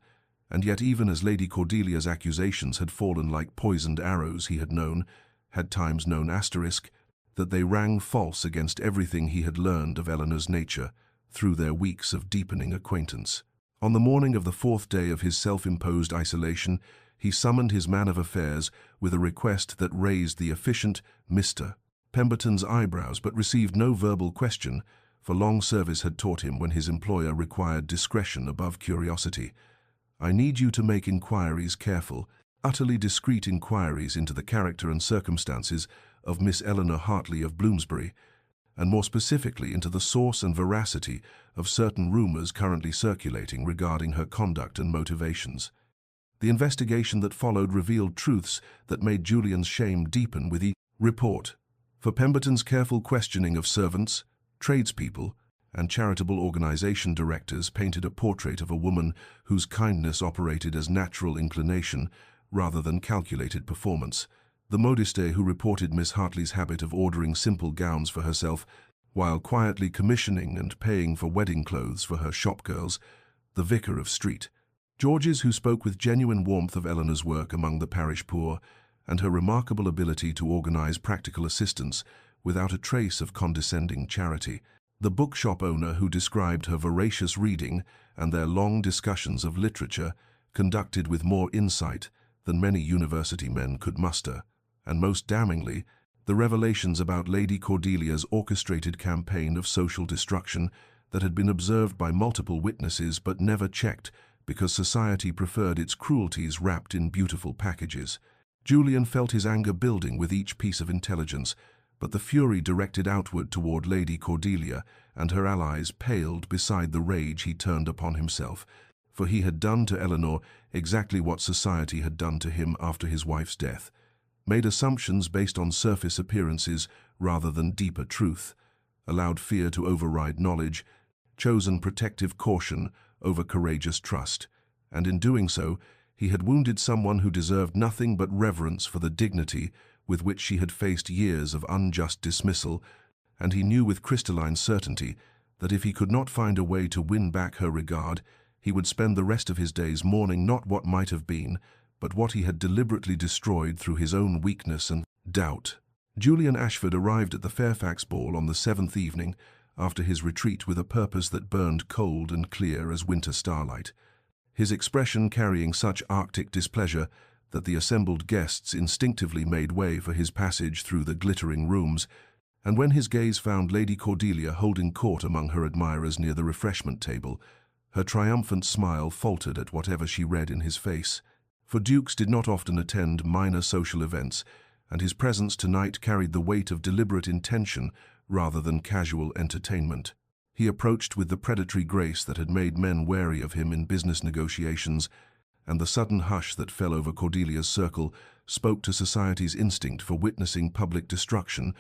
And yet even as Lady Cordelia's accusations had fallen like poisoned arrows he had times known asterisk, that they rang false against everything he had learned of Eleanor's nature through their weeks of deepening acquaintance. On the morning of the 4th day of his self-imposed isolation, he summoned his man of affairs with a request that raised the efficient Mr. Pemberton's eyebrows but received no verbal question, for long service had taught him when his employer required discretion above curiosity. I need you to make inquiries careful, utterly discreet inquiries into the character and circumstances of Miss Eleanor Hartley of Bloomsbury, and more specifically into the source and veracity of certain rumors currently circulating regarding her conduct and motivations. The investigation that followed revealed truths that made Julian's shame deepen with each report. For Pemberton's careful questioning of servants, tradespeople, and charitable organization directors painted a portrait of a woman whose kindness operated as natural inclination rather than calculated performance. The modiste who reported Miss Hartley's habit of ordering simple gowns for herself while quietly commissioning and paying for wedding clothes for her shopgirls, the vicar of Street. Georges who spoke with genuine warmth of Eleanor's work among the parish poor and her remarkable ability to organize practical assistance without a trace of condescending charity. The bookshop owner who described her voracious reading and their long discussions of literature conducted with more insight than many university men could muster. And most damningly, the revelations about Lady Cordelia's orchestrated campaign of social destruction that had been observed by multiple witnesses but never checked because society preferred its cruelties wrapped in beautiful packages. Julian felt his anger building with each piece of intelligence, but the fury directed outward toward Lady Cordelia and her allies paled beside the rage he turned upon himself, for he had done to Eleanor exactly what society had done to him after his wife's death, made assumptions based on surface appearances rather than deeper truth, allowed fear to override knowledge, chosen protective caution over courageous trust, and in doing so, he had wounded someone who deserved nothing but reverence for the dignity with which she had faced years of unjust dismissal, and he knew with crystalline certainty that if he could not find a way to win back her regard, he would spend the rest of his days mourning not what might have been, but what he had deliberately destroyed through his own weakness and doubt. Julian Ashford arrived at the Fairfax ball on the 7th evening after his retreat with a purpose that burned cold and clear as winter starlight, his expression carrying such arctic displeasure that the assembled guests instinctively made way for his passage through the glittering rooms, and when his gaze found Lady Cordelia holding court among her admirers near the refreshment table, her triumphant smile faltered at whatever she read in his face. For dukes did not often attend minor social events, and his presence tonight carried the weight of deliberate intention rather than casual entertainment. He approached with the predatory grace that had made men wary of him in business negotiations, and the sudden hush that fell over Cordelia's circle spoke to society's instinct for witnessing public destruction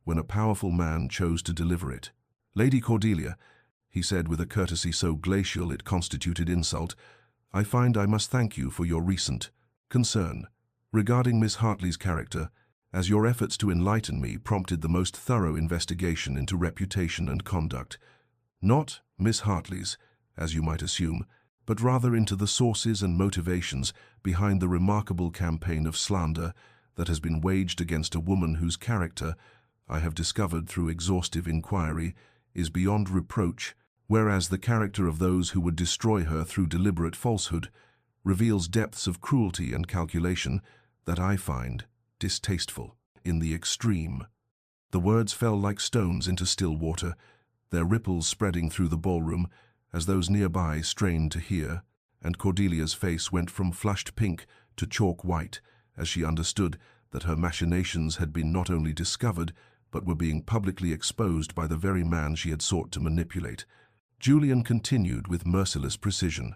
when a powerful man chose to deliver it. "Lady Cordelia," he said with a courtesy so glacial it constituted insult, "I find I must thank you for your recent concern regarding Miss Hartley's character, as your efforts to enlighten me prompted the most thorough investigation into reputation and conduct. Not Miss Hartley's, as you might assume, but rather into the sources and motivations behind the remarkable campaign of slander that has been waged against a woman whose character, I have discovered through exhaustive inquiry, is beyond reproach, whereas the character of those who would destroy her through deliberate falsehood reveals depths of cruelty and calculation that I find distasteful in the extreme." The words fell like stones into still water, their ripples spreading through the ballroom as those nearby strained to hear, and Cordelia's face went from flushed pink to chalk white as she understood that her machinations had been not only discovered, but were being publicly exposed by the very man she had sought to manipulate. Julian continued with merciless precision.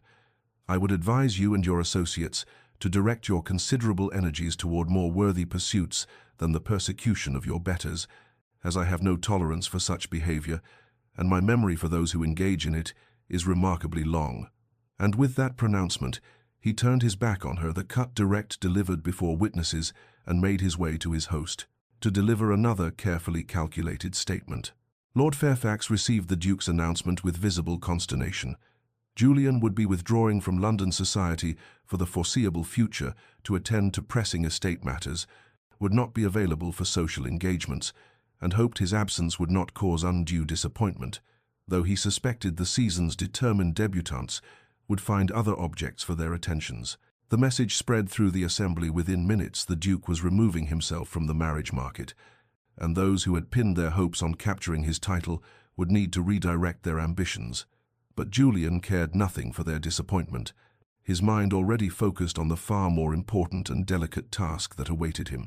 "I would advise you and your associates to direct your considerable energies toward more worthy pursuits than the persecution of your betters, as I have no tolerance for such behavior, and my memory for those who engage in it is remarkably long." And with that pronouncement, he turned his back on her, the cut direct delivered before witnesses, and made his way to his host, to deliver another carefully calculated statement. Lord Fairfax received the Duke's announcement with visible consternation. Julian would be withdrawing from London society for the foreseeable future to attend to pressing estate matters, would not be available for social engagements, and hoped his absence would not cause undue disappointment, though he suspected the season's determined debutantes would find other objects for their attentions. The message spread through the assembly within minutes the Duke was removing himself from the marriage market, and those who had pinned their hopes on capturing his title would need to redirect their ambitions. But Julian cared nothing for their disappointment, his mind already focused on the far more important and delicate task that awaited him.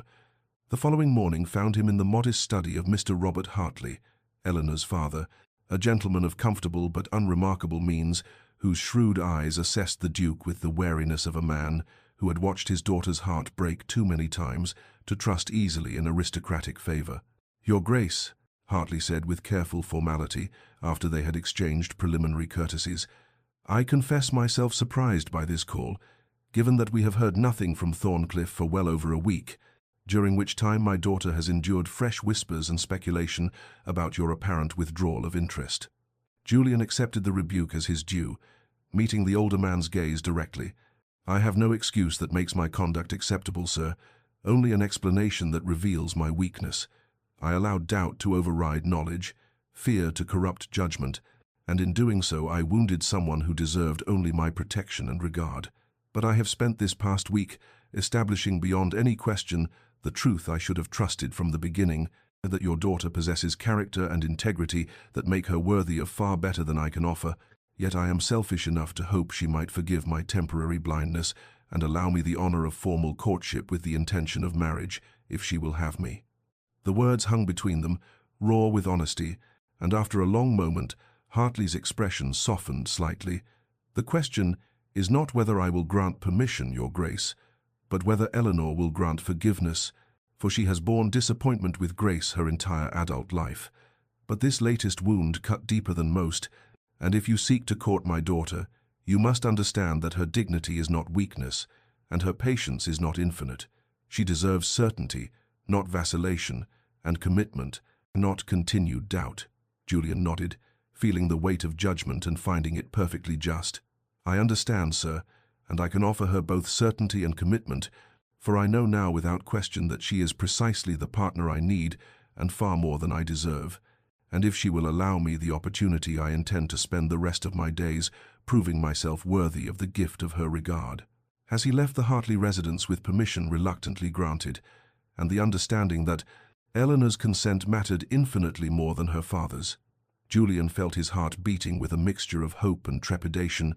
The following morning found him in the modest study of Mr. Robert Hartley, Eleanor's father, a gentleman of comfortable but unremarkable means, whose shrewd eyes assessed the Duke with the wariness of a man who had watched his daughter's heart break too many times to trust easily in aristocratic favor. "Your Grace," Hartley said with careful formality after they had exchanged preliminary courtesies, "I confess myself surprised by this call, given that we have heard nothing from Thorncliffe for well over a week, during which time my daughter has endured fresh whispers and speculation about your apparent withdrawal of interest." Julian accepted the rebuke as his due, meeting the older man's gaze directly. "I have no excuse that makes my conduct acceptable, sir, only an explanation that reveals my weakness. I allowed doubt to override knowledge, fear to corrupt judgment, and in doing so I wounded someone who deserved only my protection and regard. But I have spent this past week establishing beyond any question the truth I should have trusted from the beginning, that your daughter possesses character and integrity that make her worthy of far better than I can offer, yet I am selfish enough to hope she might forgive my temporary blindness and allow me the honor of formal courtship with the intention of marriage, if she will have me." The words hung between them, raw with honesty, and after a long moment, Hartley's expression softened slightly. "The question is not whether I will grant permission, Your Grace, but whether Eleanor will grant forgiveness, for she has borne disappointment with grace her entire adult life. But this latest wound cut deeper than most, and if you seek to court my daughter, you must understand that her dignity is not weakness, and her patience is not infinite. She deserves certainty, not vacillation, and commitment, not continued doubt." Julian nodded, feeling the weight of judgment and finding it perfectly just. "I understand, sir, and I can offer her both certainty and commitment, for I know now without question that she is precisely the partner I need and far more than I deserve. And if she will allow me the opportunity, I intend to spend the rest of my days proving myself worthy of the gift of her regard." As he left the Hartley residence with permission reluctantly granted, and the understanding that Eleanor's consent mattered infinitely more than her father's, Julian felt his heart beating with a mixture of hope and trepidation,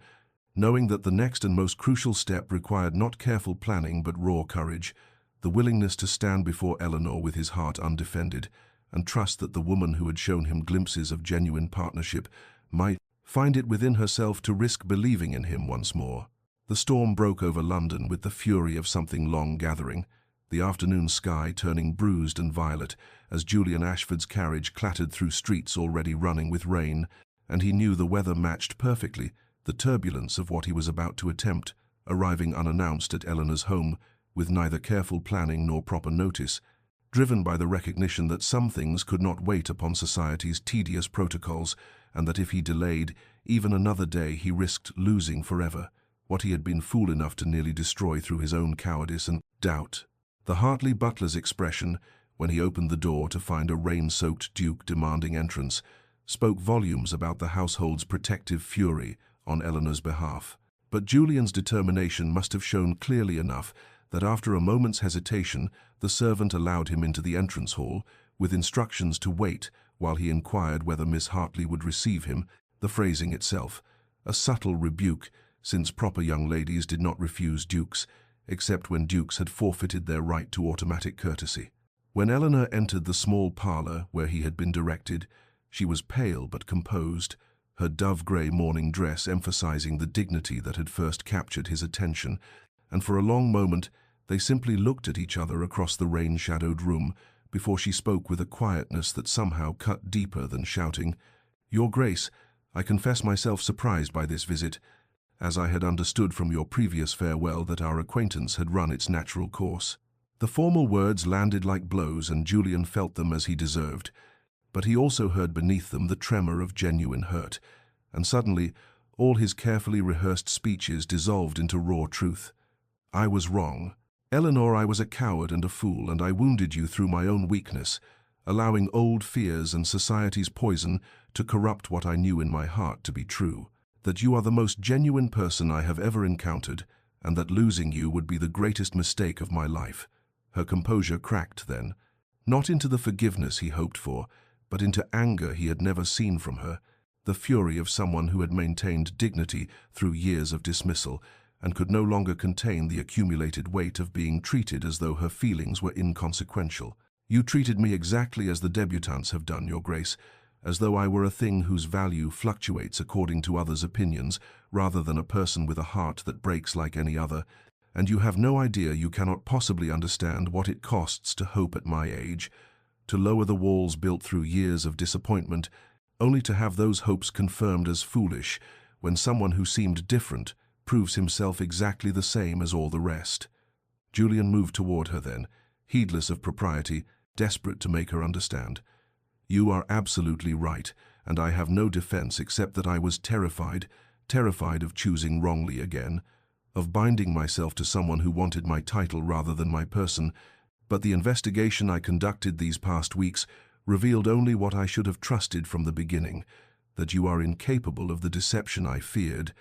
knowing that the next and most crucial step required not careful planning but raw courage, the willingness to stand before Eleanor with his heart undefended, and trust that the woman who had shown him glimpses of genuine partnership might find it within herself to risk believing in him once more. The storm broke over London with the fury of something long gathering, the afternoon sky turning bruised and violet as Julian Ashford's carriage clattered through streets already running with rain, and he knew the weather matched perfectly the turbulence of what he was about to attempt, arriving unannounced at Eleanor's home with neither careful planning nor proper notice, driven by the recognition that some things could not wait upon society's tedious protocols, and that if he delayed even another day he risked losing forever what he had been fool enough to nearly destroy through his own cowardice and doubt. The Hartley butler's expression, when he opened the door to find a rain-soaked Duke demanding entrance, spoke volumes about the household's protective fury on Eleanor's behalf. But Julian's determination must have shown clearly enough that after a moment's hesitation, the servant allowed him into the entrance hall, with instructions to wait while he inquired whether Miss Hartley would receive him, the phrasing itself, a subtle rebuke, since proper young ladies did not refuse dukes, except when dukes had forfeited their right to automatic courtesy. When Eleanor entered the small parlour where he had been directed, she was pale but composed, her dove-grey morning dress emphasizing the dignity that had first captured his attention, and for a long moment they simply looked at each other across the rain-shadowed room before she spoke with a quietness that somehow cut deeper than shouting, "Your Grace, I confess myself surprised by this visit, as I had understood from your previous farewell that our acquaintance had run its natural course." The formal words landed like blows, and Julian felt them as he deserved, but he also heard beneath them the tremor of genuine hurt, and suddenly all his carefully rehearsed speeches dissolved into raw truth. "I was wrong. Eleanor, I was a coward and a fool, and I wounded you through my own weakness, allowing old fears and society's poison to corrupt what I knew in my heart to be true. That you are the most genuine person I have ever encountered, and that losing you would be the greatest mistake of my life." Her composure cracked then, not into the forgiveness he hoped for, but into anger he had never seen from her, the fury of someone who had maintained dignity through years of dismissal, and could no longer contain the accumulated weight of being treated as though her feelings were inconsequential. "You treated me exactly as the debutantes have done, Your Grace, as though I were a thing whose value fluctuates according to others' opinions, rather than a person with a heart that breaks like any other, and you have no idea, you cannot possibly understand what it costs to hope at my age, to lower the walls built through years of disappointment, only to have those hopes confirmed as foolish, when someone who seemed different proves himself exactly the same as all the rest." Julian moved toward her then, heedless of propriety, desperate to make her understand. "You are absolutely right, and I have no defense except that I was terrified of choosing wrongly again, of binding myself to someone who wanted my title rather than my person, but the investigation I conducted these past weeks revealed only what I should have trusted from the beginning, that you are incapable of the deception I feared,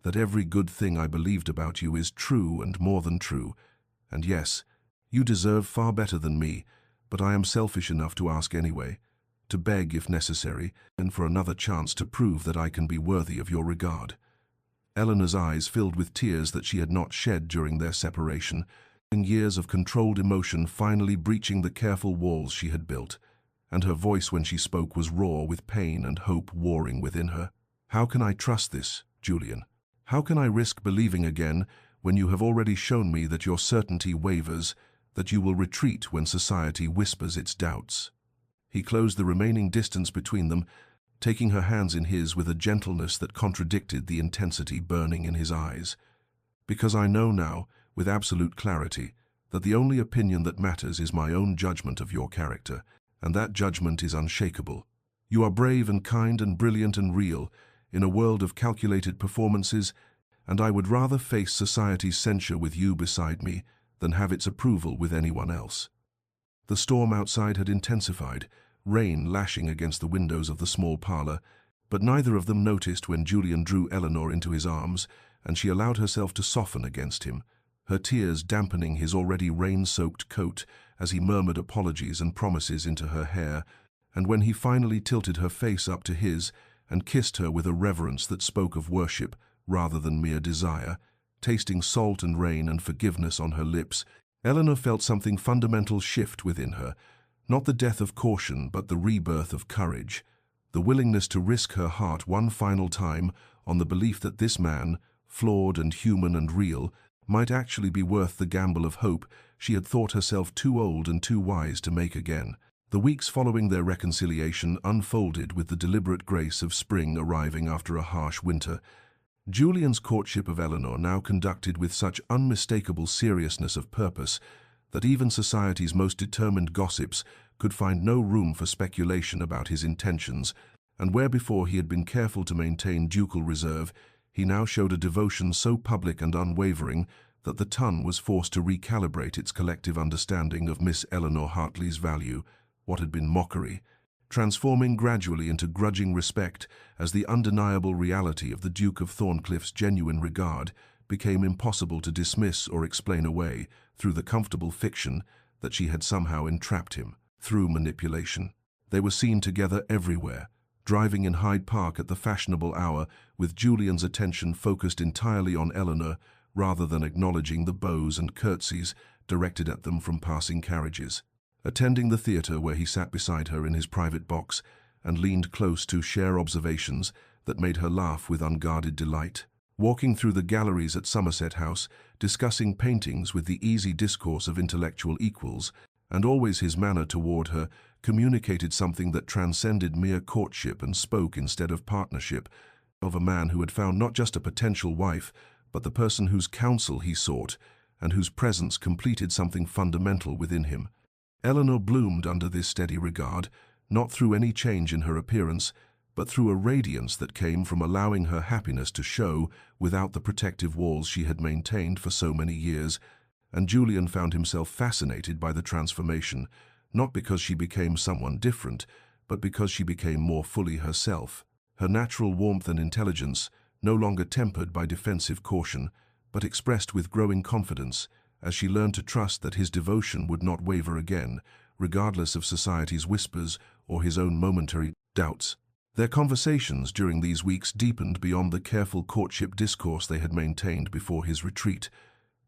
that every good thing I believed about you is true and more than true, and yes, you deserve far better than me, but I am selfish enough to ask anyway, to beg if necessary, and for another chance to prove that I can be worthy of your regard." Eleanor's eyes filled with tears that she had not shed during their separation, and years of controlled emotion finally breaching the careful walls she had built, and her voice when she spoke was raw with pain and hope warring within her. "How can I trust this, Julian? How can I risk believing again when you have already shown me that your certainty wavers, that you will retreat when society whispers its doubts?" He closed the remaining distance between them, taking her hands in his with a gentleness that contradicted the intensity burning in his eyes. "Because I know now, with absolute clarity, that the only opinion that matters is my own judgment of your character, and that judgment is unshakable. You are brave and kind and brilliant and real, in a world of calculated performances, and I would rather face society's censure with you beside me than have its approval with anyone else." The storm outside had intensified, rain lashing against the windows of the small parlour, but neither of them noticed when Julian drew Eleanor into his arms, and she allowed herself to soften against him, her tears dampening his already rain-soaked coat as he murmured apologies and promises into her hair, and when he finally tilted her face up to his and kissed her with a reverence that spoke of worship rather than mere desire, tasting salt and rain and forgiveness on her lips, Eleanor felt something fundamental shift within her, not the death of caution but the rebirth of courage, the willingness to risk her heart one final time on the belief that this man, flawed and human and real, might actually be worth the gamble of hope she had thought herself too old and too wise to make again. The weeks following their reconciliation unfolded with the deliberate grace of spring arriving after a harsh winter. Julian's courtship of Eleanor now conducted with such unmistakable seriousness of purpose that even society's most determined gossips could find no room for speculation about his intentions, and where before he had been careful to maintain ducal reserve, he now showed a devotion so public and unwavering that the ton was forced to recalibrate its collective understanding of Miss Eleanor Hartley's value, what had been mockery, transforming gradually into grudging respect as the undeniable reality of the Duke of Thorncliffe's genuine regard became impossible to dismiss or explain away through the comfortable fiction that she had somehow entrapped him through manipulation. They were seen together everywhere, driving in Hyde Park at the fashionable hour with Julian's attention focused entirely on Eleanor rather than acknowledging the bows and curtsies directed at them from passing carriages. Attending the theatre where he sat beside her in his private box and leaned close to share observations that made her laugh with unguarded delight. Walking through the galleries at Somerset House, discussing paintings with the easy discourse of intellectual equals, and always his manner toward her communicated something that transcended mere courtship and spoke instead of partnership, of a man who had found not just a potential wife, but the person whose counsel he sought, and whose presence completed something fundamental within him. Eleanor bloomed under this steady regard, not through any change in her appearance, but through a radiance that came from allowing her happiness to show without the protective walls she had maintained for so many years, and Julian found himself fascinated by the transformation, not because she became someone different, but because she became more fully herself, her natural warmth and intelligence no longer tempered by defensive caution, but expressed with growing confidence, as she learned to trust that his devotion would not waver again, regardless of society's whispers or his own momentary doubts. Their conversations during these weeks deepened beyond the careful courtship discourse they had maintained before his retreat,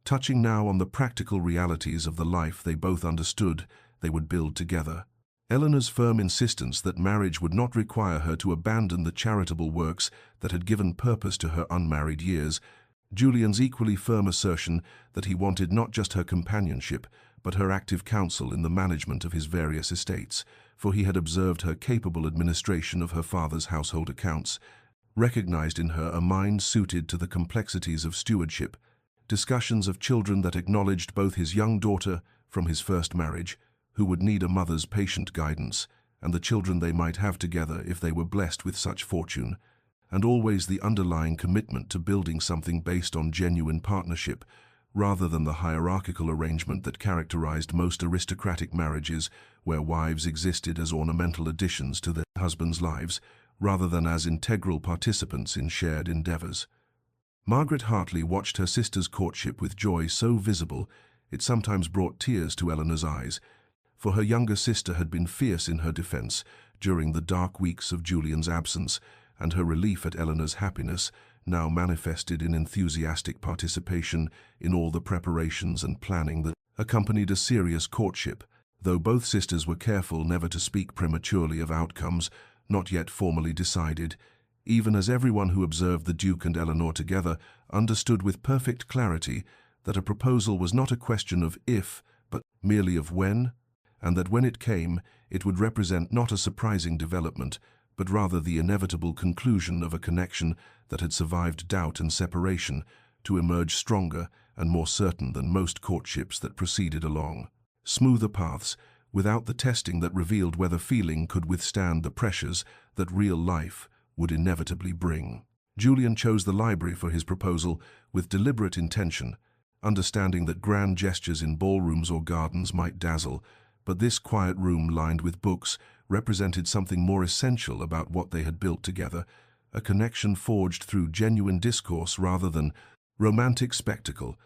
touching now on the practical realities of the life they both understood they would build together. Eleanor's firm insistence that marriage would not require her to abandon the charitable works that had given purpose to her unmarried years, Julian's equally firm assertion that he wanted not just her companionship, but her active counsel in the management of his various estates, for he had observed her capable administration of her father's household accounts, recognized in her a mind suited to the complexities of stewardship, discussions of children that acknowledged both his young daughter from his first marriage, who would need a mother's patient guidance, and the children they might have together if they were blessed with such fortune, and always the underlying commitment to building something based on genuine partnership, rather than the hierarchical arrangement that characterized most aristocratic marriages where wives existed as ornamental additions to their husbands' lives, rather than as integral participants in shared endeavors. Margaret Hartley watched her sister's courtship with joy so visible it sometimes brought tears to Eleanor's eyes, for her younger sister had been fierce in her defense during the dark weeks of Julian's absence, and her relief at Eleanor's happiness now manifested in enthusiastic participation in all the preparations and planning that accompanied a serious courtship, though both sisters were careful never to speak prematurely of outcomes not yet formally decided, even as everyone who observed the Duke and Eleanor together understood with perfect clarity that a proposal was not a question of if, but merely of when, and that when it came, it would represent not a surprising development, but rather the inevitable conclusion of a connection that had survived doubt and separation to emerge stronger and more certain than most courtships that proceeded along smoother paths, without the testing that revealed whether feeling could withstand the pressures that real life would inevitably bring. Julian chose the library for his proposal with deliberate intention, understanding that grand gestures in ballrooms or gardens might dazzle, but this quiet room lined with books represented something more essential about what they had built together, a connection forged through genuine discourse rather than romantic spectacle,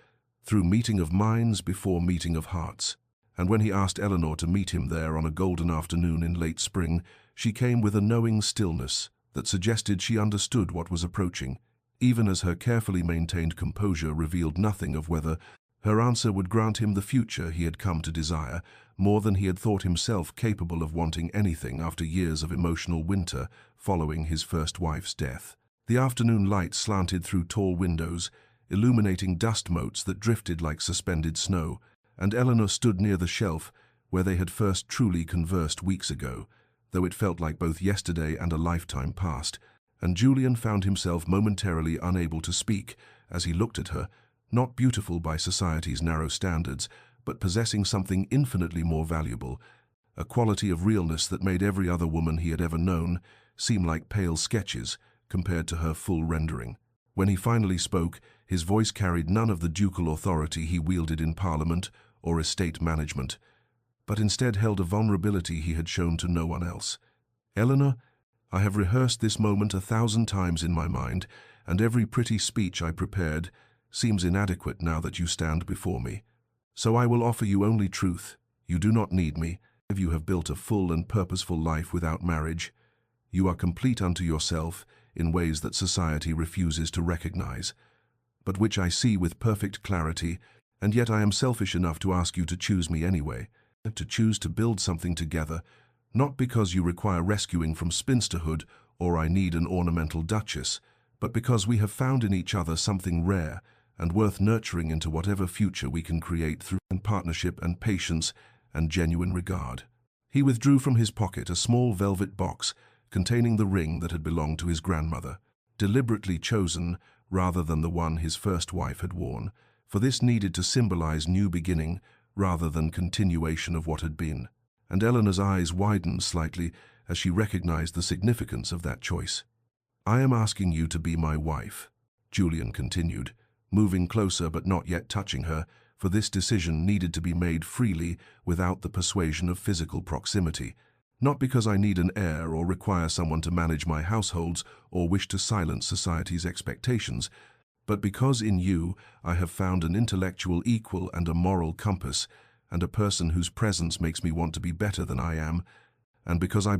through meeting of minds before meeting of hearts. And when he asked Eleanor to meet him there on a golden afternoon in late spring, she came with a knowing stillness that suggested she understood what was approaching, even as her carefully maintained composure revealed nothing of whether her answer would grant him the future he had come to desire, more than he had thought himself capable of wanting anything after years of emotional winter following his first wife's death. The afternoon light slanted through tall windows, illuminating dust motes that drifted like suspended snow, and Eleanor stood near the shelf where they had first truly conversed weeks ago, though it felt like both yesterday and a lifetime past, and Julian found himself momentarily unable to speak as he looked at her, not beautiful by society's narrow standards, but possessing something infinitely more valuable, a quality of realness that made every other woman he had ever known seem like pale sketches compared to her full rendering. When he finally spoke, his voice carried none of the ducal authority he wielded in Parliament or estate management, but instead held a vulnerability he had shown to no one else. "Eleanor, I have rehearsed this moment 1,000 times in my mind, and every pretty speech I prepared seems inadequate now that you stand before me. So I will offer you only truth. You do not need me. You have built a full and purposeful life without marriage. You are complete unto yourself in ways that society refuses to recognize, but which I see with perfect clarity, and yet I am selfish enough to ask you to choose me anyway, to choose to build something together, not because you require rescuing from spinsterhood or I need an ornamental duchess, but because we have found in each other something rare and worth nurturing into whatever future we can create through partnership and patience and genuine regard." He withdrew from his pocket a small velvet box containing the ring that had belonged to his grandmother, deliberately chosen rather than the one his first wife had worn, for this needed to symbolize new beginning rather than continuation of what had been. And Eleanor's eyes widened slightly as she recognized the significance of that choice. "I am asking you to be my wife," Julian continued, moving closer but not yet touching her, for this decision needed to be made freely without the persuasion of physical proximity. "Not because I need an heir or require someone to manage my households or wish to silence society's expectations, but because in you I have found an intellectual equal and a moral compass, and a person whose presence makes me want to be better than I am, and because I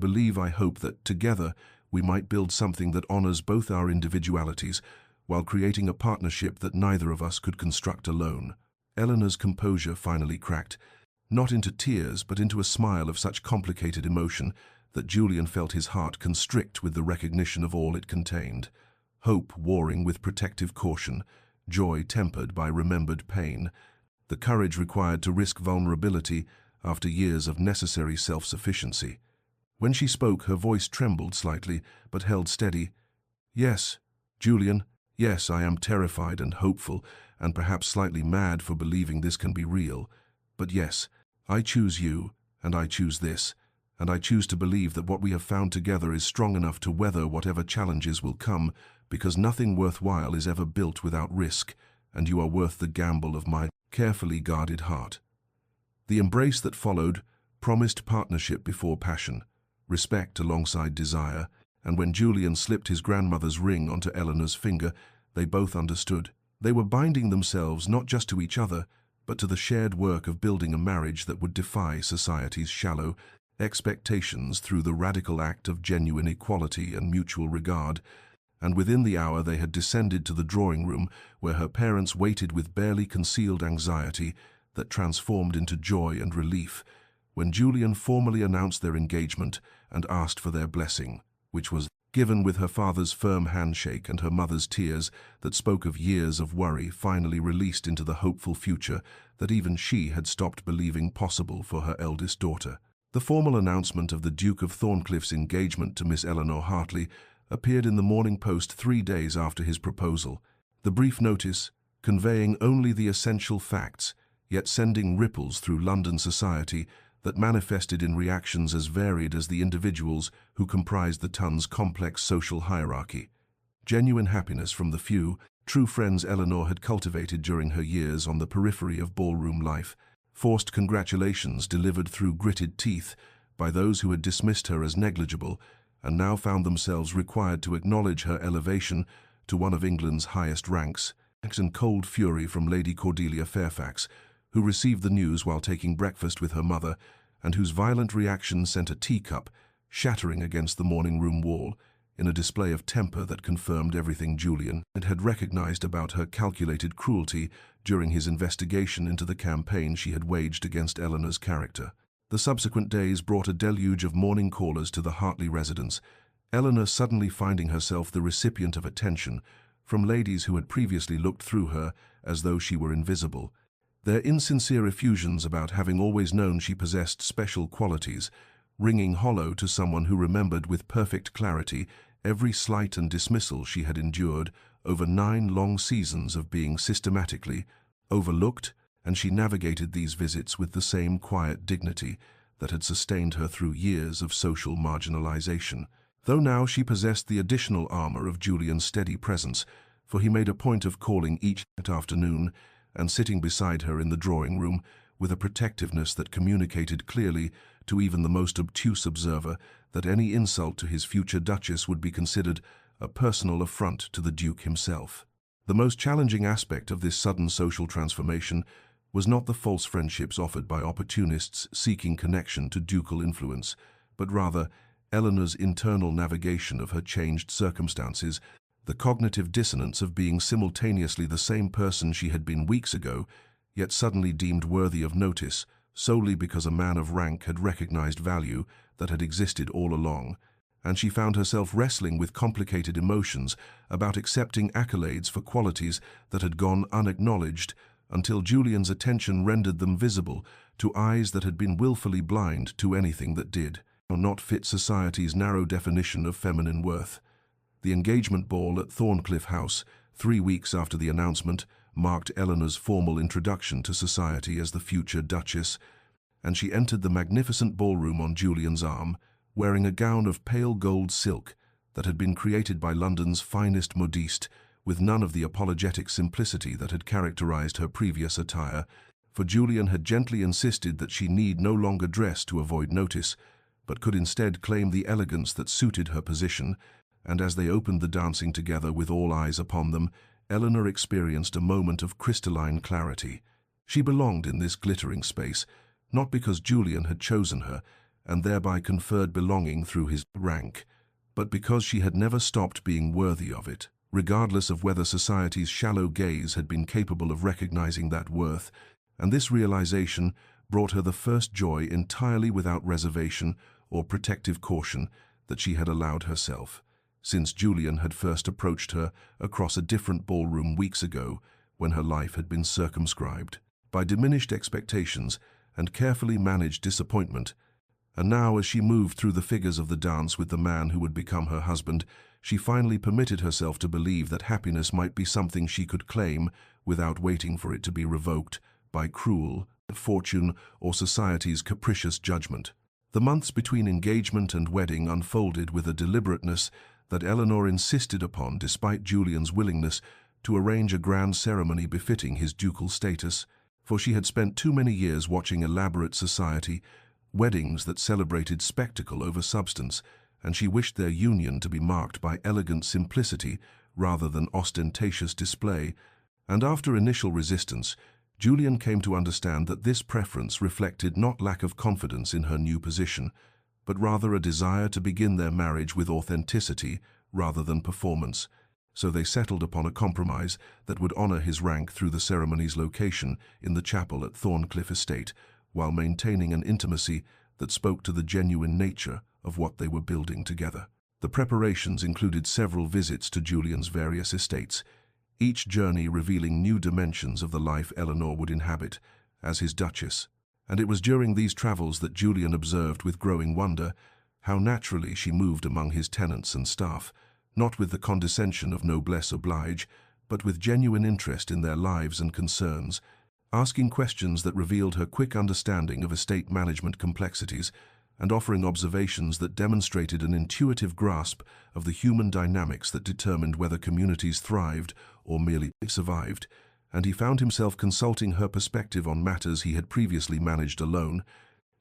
hope that together we might build something that honors both our individualities while creating a partnership that neither of us could construct alone." Eleanor's composure finally cracked, not into tears but into a smile of such complicated emotion that Julian felt his heart constrict with the recognition of all it contained. Hope warring with protective caution, joy tempered by remembered pain, the courage required to risk vulnerability after years of necessary self-sufficiency. When she spoke, her voice trembled slightly but held steady. "Yes, Julian, yes, I am terrified and hopeful, and perhaps slightly mad for believing this can be real. But yes, I choose you, and I choose this, and I choose to believe that what we have found together is strong enough to weather whatever challenges will come, because nothing worthwhile is ever built without risk, and you are worth the gamble of my carefully guarded heart." The embrace that followed promised partnership before passion, respect alongside desire, and when Julian slipped his grandmother's ring onto Eleanor's finger, they both understood. They were binding themselves not just to each other, but to the shared work of building a marriage that would defy society's shallow expectations through the radical act of genuine equality and mutual regard. And within the hour they had descended to the drawing room where her parents waited with barely concealed anxiety that transformed into joy and relief when Julian formally announced their engagement and asked for their blessing, which was given with her father's firm handshake and her mother's tears that spoke of years of worry finally released into the hopeful future that even she had stopped believing possible for her eldest daughter. The formal announcement of the Duke of Thorncliffe's engagement to Miss Eleanor Hartley appeared in the Morning Post 3 days after his proposal. The brief notice, conveying only the essential facts, yet sending ripples through London society that manifested in reactions as varied as the individuals who comprised the Tun's complex social hierarchy. Genuine happiness from the few, true friends Eleanor had cultivated during her years on the periphery of ballroom life, forced congratulations delivered through gritted teeth by those who had dismissed her as negligible and now found themselves required to acknowledge her elevation to one of England's highest ranks, and cold fury from Lady Cordelia Fairfax, who received the news while taking breakfast with her mother, and whose violent reaction sent a teacup shattering against the morning room wall, in a display of temper that confirmed everything Julian had recognized about her calculated cruelty during his investigation into the campaign she had waged against Eleanor's character. The subsequent days brought a deluge of morning callers to the Hartley residence, Eleanor suddenly finding herself the recipient of attention from ladies who had previously looked through her as though she were invisible. Their insincere effusions about having always known she possessed special qualities, ringing hollow to someone who remembered with perfect clarity every slight and dismissal she had endured over 9 long seasons of being systematically overlooked, and she navigated these visits with the same quiet dignity that had sustained her through years of social marginalization. Though now she possessed the additional armor of Julian's steady presence, for he made a point of calling each afternoon and sitting beside her in the drawing room with a protectiveness that communicated clearly to even the most obtuse observer that any insult to his future Duchess would be considered a personal affront to the Duke himself. The most challenging aspect of this sudden social transformation was not the false friendships offered by opportunists seeking connection to ducal influence, but rather Eleanor's internal navigation of her changed circumstances, the cognitive dissonance of being simultaneously the same person she had been weeks ago, yet suddenly deemed worthy of notice solely because a man of rank had recognized value that had existed all along, and she found herself wrestling with complicated emotions about accepting accolades for qualities that had gone unacknowledged until Julian's attention rendered them visible to eyes that had been willfully blind to anything that did not fit society's narrow definition of feminine worth. The engagement ball at Thorncliffe House, 3 weeks after the announcement, marked Eleanor's formal introduction to society as the future Duchess, and she entered the magnificent ballroom on Julian's arm, wearing a gown of pale gold silk that had been created by London's finest modiste, with none of the apologetic simplicity that had characterized her previous attire, for Julian had gently insisted that she need no longer dress to avoid notice, but could instead claim the elegance that suited her position, and as they opened the dancing together with all eyes upon them, Eleanor experienced a moment of crystalline clarity. She belonged in this glittering space, not because Julian had chosen her, and thereby conferred belonging through his rank, but because she had never stopped being worthy of it, regardless of whether society's shallow gaze had been capable of recognizing that worth, and this realization brought her the first joy entirely without reservation or protective caution that she had allowed herself, since Julian had first approached her across a different ballroom weeks ago when her life had been circumscribed by diminished expectations and carefully managed disappointment. And now, as she moved through the figures of the dance with the man who would become her husband, she finally permitted herself to believe that happiness might be something she could claim without waiting for it to be revoked by cruel fortune or society's capricious judgment. The months between engagement and wedding unfolded with a deliberateness that Eleanor insisted upon despite Julian's willingness to arrange a grand ceremony befitting his ducal status, for she had spent too many years watching elaborate society, weddings that celebrated spectacle over substance, and she wished their union to be marked by elegant simplicity rather than ostentatious display, and after initial resistance, Julian came to understand that this preference reflected not lack of confidence in her new position, but rather a desire to begin their marriage with authenticity rather than performance. So they settled upon a compromise that would honor his rank through the ceremony's location in the chapel at Thorncliffe Estate, while maintaining an intimacy that spoke to the genuine nature of what they were building together. The preparations included several visits to Julian's various estates, each journey revealing new dimensions of the life Eleanor would inhabit as his Duchess. And it was during these travels that Julian observed with growing wonder how naturally she moved among his tenants and staff, not with the condescension of noblesse oblige, but with genuine interest in their lives and concerns, asking questions that revealed her quick understanding of estate management complexities and offering observations that demonstrated an intuitive grasp of the human dynamics that determined whether communities thrived or merely survived, and he found himself consulting her perspective on matters he had previously managed alone,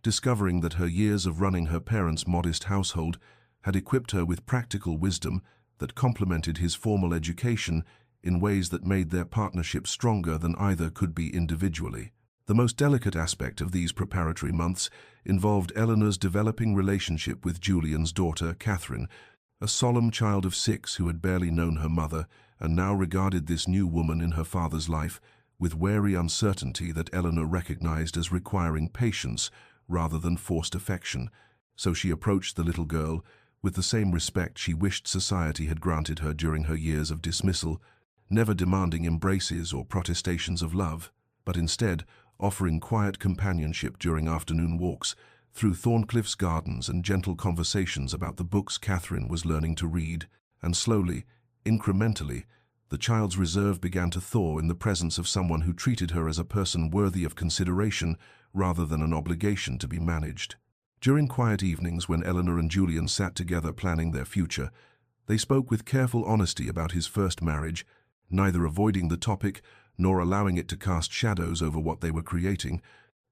discovering that her years of running her parents' modest household had equipped her with practical wisdom that complemented his formal education in ways that made their partnership stronger than either could be individually. The most delicate aspect of these preparatory months involved Eleanor's developing relationship with Julian's daughter, Catherine, a solemn child of 6 who had barely known her mother and now regarded this new woman in her father's life with wary uncertainty that Eleanor recognized as requiring patience rather than forced affection. So she approached the little girl with the same respect she wished society had granted her during her years of dismissal, never demanding embraces or protestations of love, but instead offering quiet companionship during afternoon walks through Thorncliffe's gardens and gentle conversations about the books Catherine was learning to read. And slowly, incrementally, the child's reserve began to thaw in the presence of someone who treated her as a person worthy of consideration rather than an obligation to be managed. During quiet evenings when Eleanor and Julian sat together planning their future, they spoke with careful honesty about his first marriage, neither avoiding the topic nor allowing it to cast shadows over what they were creating,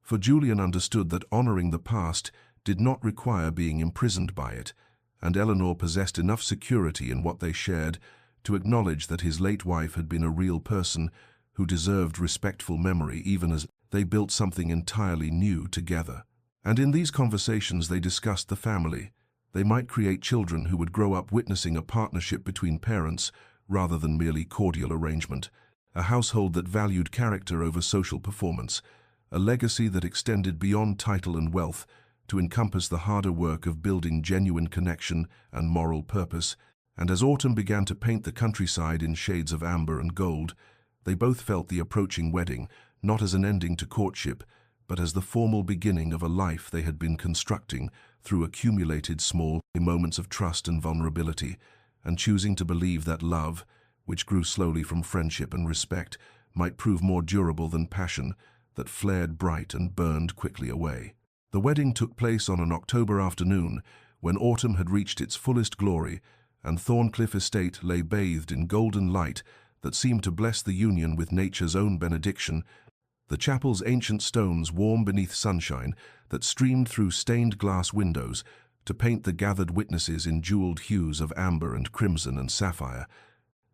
for Julian understood that honoring the past did not require being imprisoned by it, and Eleanor possessed enough security in what they shared to acknowledge that his late wife had been a real person who deserved respectful memory even as they built something entirely new together. And in these conversations they discussed the family. They might create children who would grow up witnessing a partnership between parents rather than merely cordial arrangement, a household that valued character over social performance, a legacy that extended beyond title and wealth to encompass the harder work of building genuine connection and moral purpose. And as autumn began to paint the countryside in shades of amber and gold, they both felt the approaching wedding not as an ending to courtship, but as the formal beginning of a life they had been constructing through accumulated small moments of trust and vulnerability, and choosing to believe that love, which grew slowly from friendship and respect, might prove more durable than passion that flared bright and burned quickly away. The wedding took place on an October afternoon when autumn had reached its fullest glory, and Thorncliffe Estate lay bathed in golden light that seemed to bless the union with nature's own benediction. The chapel's ancient stones warm beneath sunshine that streamed through stained glass windows to paint the gathered witnesses in jeweled hues of amber and crimson and sapphire,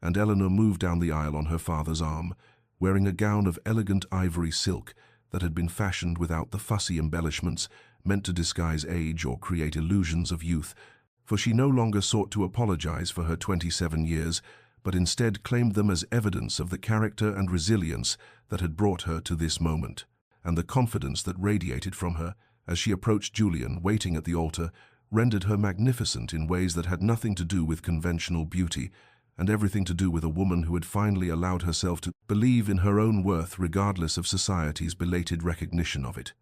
and Eleanor moved down the aisle on her father's arm, wearing a gown of elegant ivory silk that had been fashioned without the fussy embellishments meant to disguise age or create illusions of youth, for she no longer sought to apologize for her 27 years, but instead claimed them as evidence of the character and resilience that had brought her to this moment, and the confidence that radiated from her as she approached Julian, waiting at the altar, rendered her magnificent in ways that had nothing to do with conventional beauty, and everything to do with a woman who had finally allowed herself to believe in her own worth regardless of society's belated recognition of it.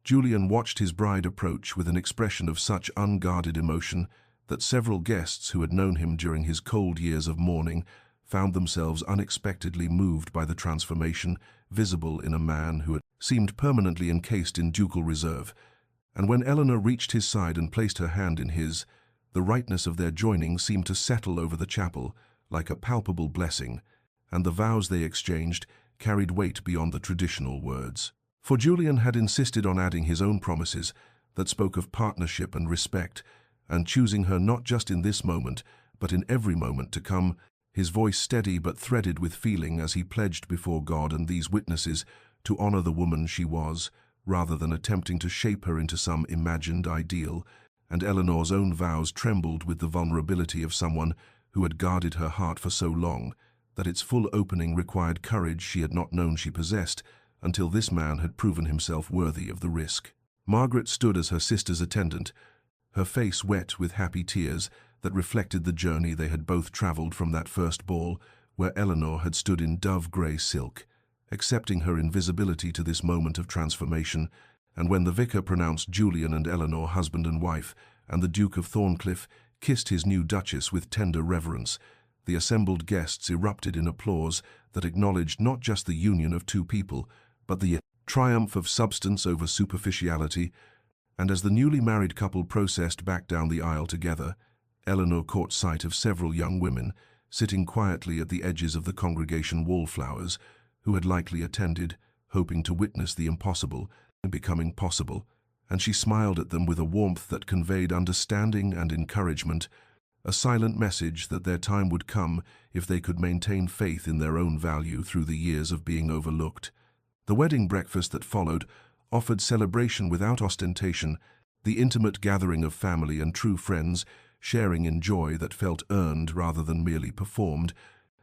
Julian watched his bride approach with an expression of such unguarded emotion that several guests who had known him during his cold years of mourning found themselves unexpectedly moved by the transformation visible in a man who had seemed permanently encased in ducal reserve. And when Eleanor reached his side and placed her hand in his, the rightness of their joining seemed to settle over the chapel like a palpable blessing, and the vows they exchanged carried weight beyond the traditional words. For Julian had insisted on adding his own promises that spoke of partnership and respect, and choosing her not just in this moment, but in every moment to come, his voice steady but threaded with feeling as he pledged before God and these witnesses to honor the woman she was, rather than attempting to shape her into some imagined ideal, and Eleanor's own vows trembled with the vulnerability of someone who had guarded her heart for so long that its full opening required courage she had not known she possessed until this man had proven himself worthy of the risk. Margaret stood as her sister's attendant, her face wet with happy tears that reflected the journey they had both traveled from that first ball where Eleanor had stood in dove-grey silk, accepting her invisibility to this moment of transformation, and when the vicar pronounced Julian and Eleanor husband and wife, and the Duke of Thorncliffe kissed his new duchess with tender reverence, the assembled guests erupted in applause that acknowledged not just the union of two people, but the triumph of substance over superficiality. And as the newly married couple processed back down the aisle together, Eleanor caught sight of several young women sitting quietly at the edges of the congregation wallflowers, who had likely attended, hoping to witness the impossible becoming possible, and she smiled at them with a warmth that conveyed understanding and encouragement, a silent message that their time would come if they could maintain faith in their own value through the years of being overlooked. The wedding breakfast that followed offered celebration without ostentation, the intimate gathering of family and true friends sharing in joy that felt earned rather than merely performed,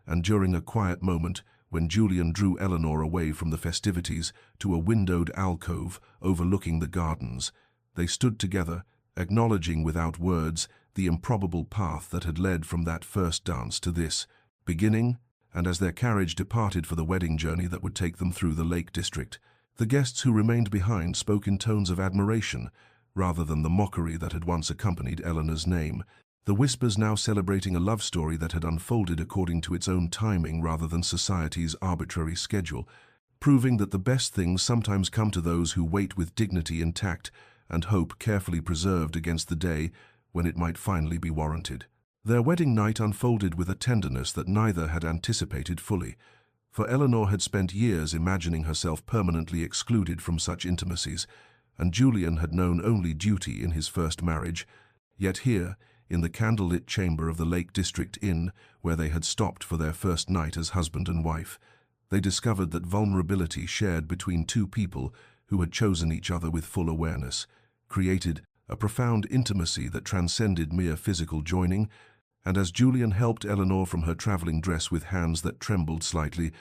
and during a quiet moment when Julian drew Eleanor away from the festivities to a windowed alcove overlooking the gardens, they stood together, acknowledging without words the improbable path that had led from that first dance to this beginning, and as their carriage departed for the wedding journey that would take them through the Lake District, the guests who remained behind spoke in tones of admiration, rather than the mockery that had once accompanied Eleanor's name, the whispers now celebrating a love story that had unfolded according to its own timing rather than society's arbitrary schedule, proving that the best things sometimes come to those who wait with dignity intact and hope carefully preserved against the day when it might finally be warranted. Their wedding night unfolded with a tenderness that neither had anticipated fully, for Eleanor had spent years imagining herself permanently excluded from such intimacies, and Julian had known only duty in his first marriage. Yet here, in the candlelit chamber of the Lake District Inn, where they had stopped for their first night as husband and wife, they discovered that vulnerability shared between two people who had chosen each other with full awareness created a profound intimacy that transcended mere physical joining. And as Julian helped Eleanor from her traveling dress with hands that trembled slightly,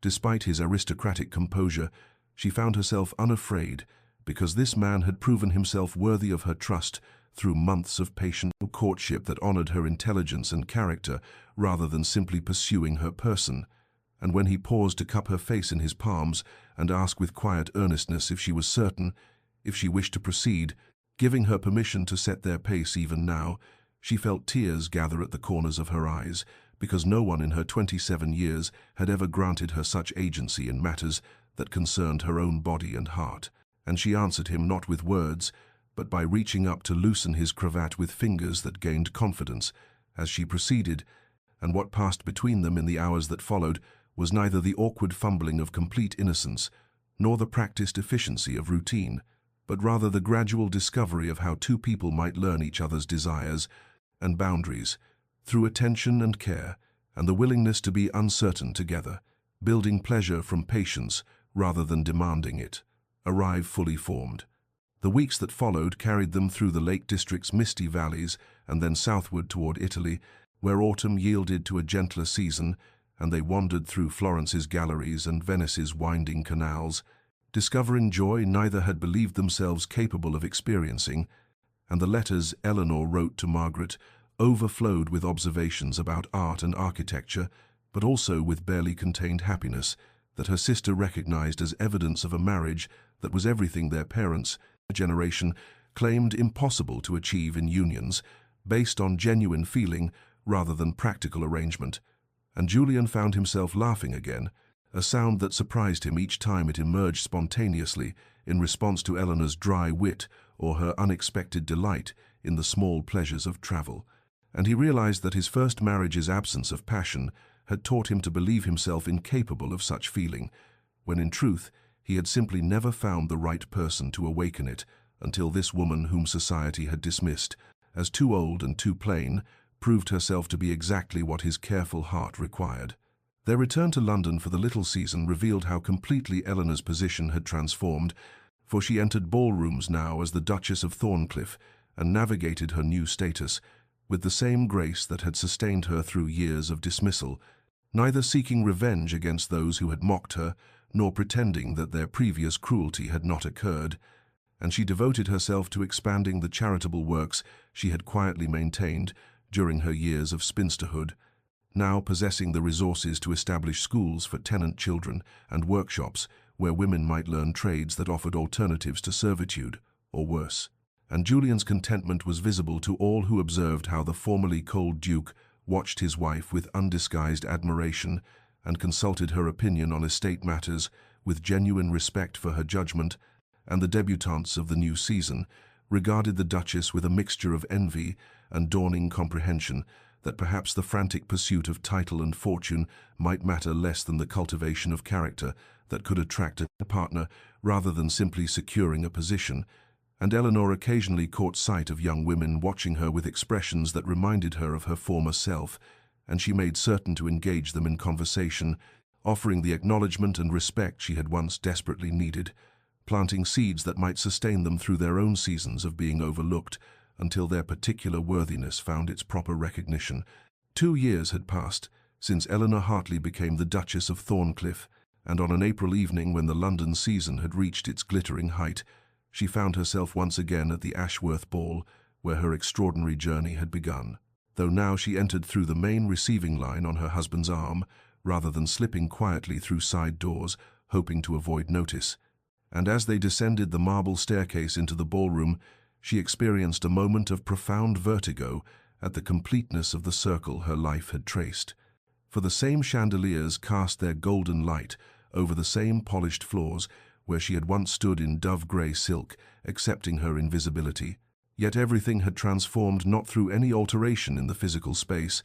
despite his aristocratic composure, she found herself unafraid, because this man had proven himself worthy of her trust through months of patient courtship that honored her intelligence and character rather than simply pursuing her person. And when he paused to cup her face in his palms and ask with quiet earnestness if she was certain, if she wished to proceed, giving her permission to set their pace even now, she felt tears gather at the corners of her eyes, because no one in her 27 years had ever granted her such agency in matters that concerned her own body and heart. And she answered him not with words, but by reaching up to loosen his cravat with fingers that gained confidence as she proceeded, and what passed between them in the hours that followed was neither the awkward fumbling of complete innocence nor the practiced efficiency of routine, but rather the gradual discovery of how two people might learn each other's desires and boundaries through attention and care and the willingness to be uncertain together, building pleasure from patience rather than demanding it, arrive fully formed. The weeks that followed carried them through the Lake District's misty valleys and then southward toward Italy, where autumn yielded to a gentler season, and they wandered through Florence's galleries and Venice's winding canals, discovering joy neither had believed themselves capable of experiencing, and the letters Eleanor wrote to Margaret overflowed with observations about art and architecture, but also with barely contained happiness that her sister recognized as evidence of a marriage that was everything their parents, a generation, claimed impossible to achieve in unions, based on genuine feeling rather than practical arrangement. And Julian found himself laughing again, a sound that surprised him each time it emerged spontaneously in response to Eleanor's dry wit or her unexpected delight in the small pleasures of travel. And he realized that his first marriage's absence of passion had taught him to believe himself incapable of such feeling, when in truth he had simply never found the right person to awaken it until this woman whom society had dismissed as too old and too plain proved herself to be exactly what his careful heart required. Their return to London for the little season revealed how completely Eleanor's position had transformed, for she entered ballrooms now as the Duchess of Thorncliffe and navigated her new status with the same grace that had sustained her through years of dismissal, neither seeking revenge against those who had mocked her, nor pretending that their previous cruelty had not occurred, and she devoted herself to expanding the charitable works she had quietly maintained during her years of spinsterhood, now possessing the resources to establish schools for tenant children and workshops where women might learn trades that offered alternatives to servitude, or worse. And Julian's contentment was visible to all who observed how the formerly cold Duke watched his wife with undisguised admiration and consulted her opinion on estate matters with genuine respect for her judgment, and the debutantes of the new season regarded the Duchess with a mixture of envy and dawning comprehension that perhaps the frantic pursuit of title and fortune might matter less than the cultivation of character that could attract a partner rather than simply securing a position. And Eleanor occasionally caught sight of young women watching her with expressions that reminded her of her former self, and she made certain to engage them in conversation, offering the acknowledgement and respect she had once desperately needed, planting seeds that might sustain them through their own seasons of being overlooked until their particular worthiness found its proper recognition. 2 years had passed since Eleanor Hartley became the Duchess of Thorncliffe, and on an April evening when the London season had reached its glittering height, she found herself once again at the Ashworth Ball, where her extraordinary journey had begun, though now she entered through the main receiving line on her husband's arm, rather than slipping quietly through side doors, hoping to avoid notice. And as they descended the marble staircase into the ballroom, she experienced a moment of profound vertigo at the completeness of the circle her life had traced. For the same chandeliers cast their golden light over the same polished floors where she had once stood in dove-grey silk, accepting her invisibility. Yet everything had transformed not through any alteration in the physical space,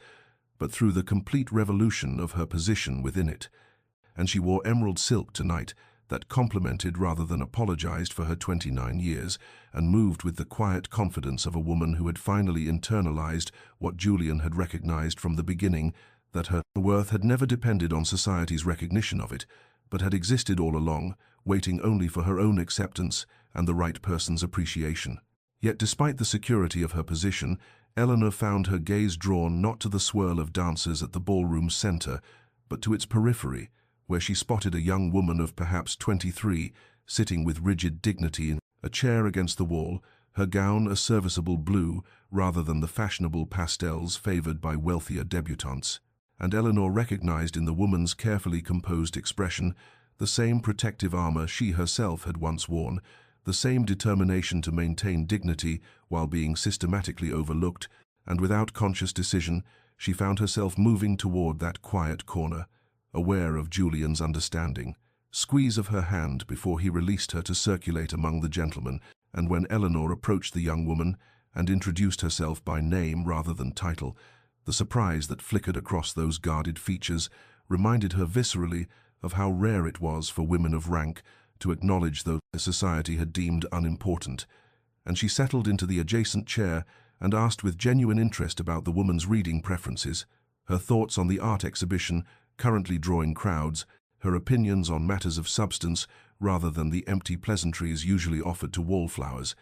but through the complete revolution of her position within it. And she wore emerald silk tonight that complimented rather than apologized for her 29 years, and moved with the quiet confidence of a woman who had finally internalized what Julian had recognized from the beginning, that her worth had never depended on society's recognition of it, but had existed all along, waiting only for her own acceptance and the right person's appreciation. Yet despite the security of her position, Eleanor found her gaze drawn not to the swirl of dancers at the ballroom's center, but to its periphery, where she spotted a young woman of perhaps 23, sitting with rigid dignity in a chair against the wall, her gown a serviceable blue rather than the fashionable pastels favored by wealthier debutantes. And Eleanor recognized in the woman's carefully composed expression the same protective armor she herself had once worn, the same determination to maintain dignity while being systematically overlooked, and without conscious decision, she found herself moving toward that quiet corner, aware of Julian's understanding. Squeeze of her hand before he released her to circulate among the gentlemen, and when Eleanor approached the young woman and introduced herself by name rather than title, the surprise that flickered across those guarded features reminded her viscerally of how rare it was for women of rank to acknowledge those society had deemed unimportant, and she settled into the adjacent chair and asked with genuine interest about the woman's reading preferences, her thoughts on the art exhibition currently drawing crowds, her opinions on matters of substance rather than the empty pleasantries usually offered to wallflowers.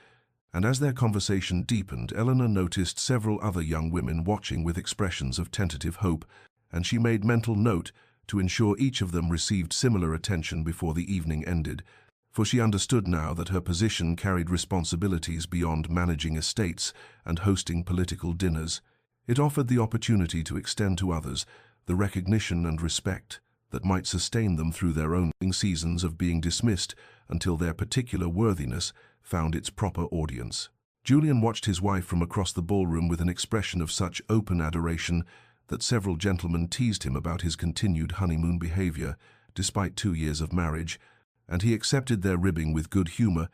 And as their conversation deepened, Eleanor noticed several other young women watching with expressions of tentative hope, and she made mental note to ensure each of them received similar attention before the evening ended, for she understood now that her position carried responsibilities beyond managing estates and hosting political dinners. It offered the opportunity to extend to others the recognition and respect that might sustain them through their own seasons of being dismissed until their particular worthiness found its proper audience. Julian watched his wife from across the ballroom with an expression of such open adoration that several gentlemen teased him about his continued honeymoon behavior, despite 2 years of marriage, and he accepted their ribbing with good humor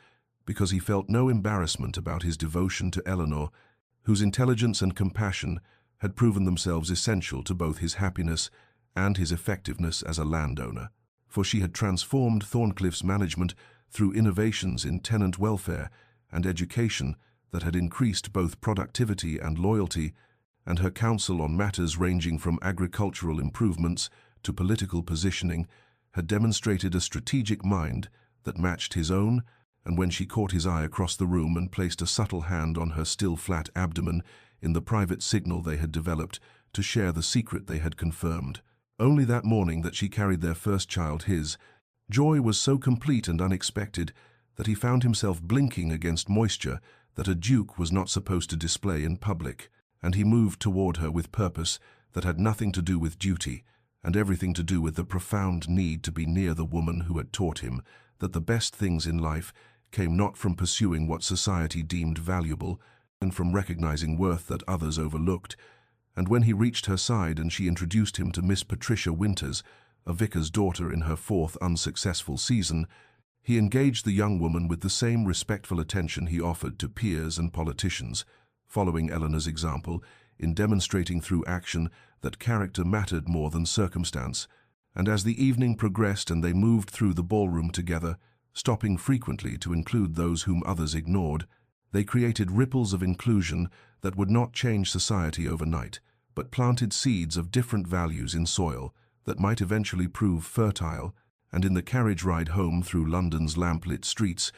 because he felt no embarrassment about his devotion to Eleanor, whose intelligence and compassion had proven themselves essential to both his happiness and his effectiveness as a landowner, for she had transformed Thorncliffe's management through innovations in tenant welfare and education that had increased both productivity and loyalty, and her counsel on matters ranging from agricultural improvements to political positioning had demonstrated a strategic mind that matched his own, and when she caught his eye across the room and placed a subtle hand on her still flat abdomen in the private signal they had developed to share the secret they had confirmed. Only that morning that she carried their first child, his joy was so complete and unexpected that he found himself blinking against moisture that a duke was not supposed to display in public, and he moved toward her with purpose that had nothing to do with duty and everything to do with the profound need to be near the woman who had taught him that the best things in life came not from pursuing what society deemed valuable and from recognizing worth that others overlooked. And when he reached her side and she introduced him to Miss Patricia Winters, a vicar's daughter in her 4th unsuccessful season, he engaged the young woman with the same respectful attention he offered to peers and politicians, following Eleanor's example in demonstrating through action that character mattered more than circumstance. And as the evening progressed and they moved through the ballroom together, stopping frequently to include those whom others ignored, they created ripples of inclusion that would not change society overnight, but planted seeds of different values in soil that might eventually prove fertile. And in the carriage ride home through London's lamp-lit streets,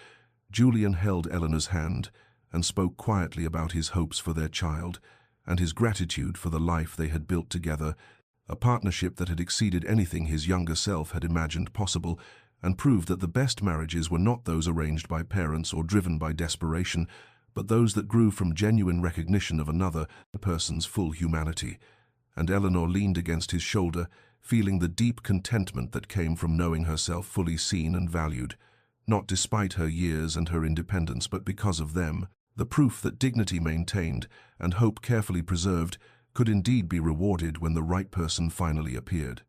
Julian held Eleanor's hand and spoke quietly about his hopes for their child and his gratitude for the life they had built together, a partnership that had exceeded anything his younger self had imagined possible, and proved that the best marriages were not those arranged by parents or driven by desperation, but those that grew from genuine recognition of another person's full humanity. And Eleanor leaned against his shoulder, feeling the deep contentment that came from knowing herself fully seen and valued, not despite her years and her independence, but because of them, the proof that dignity maintained and hope carefully preserved could indeed be rewarded when the right person finally appeared.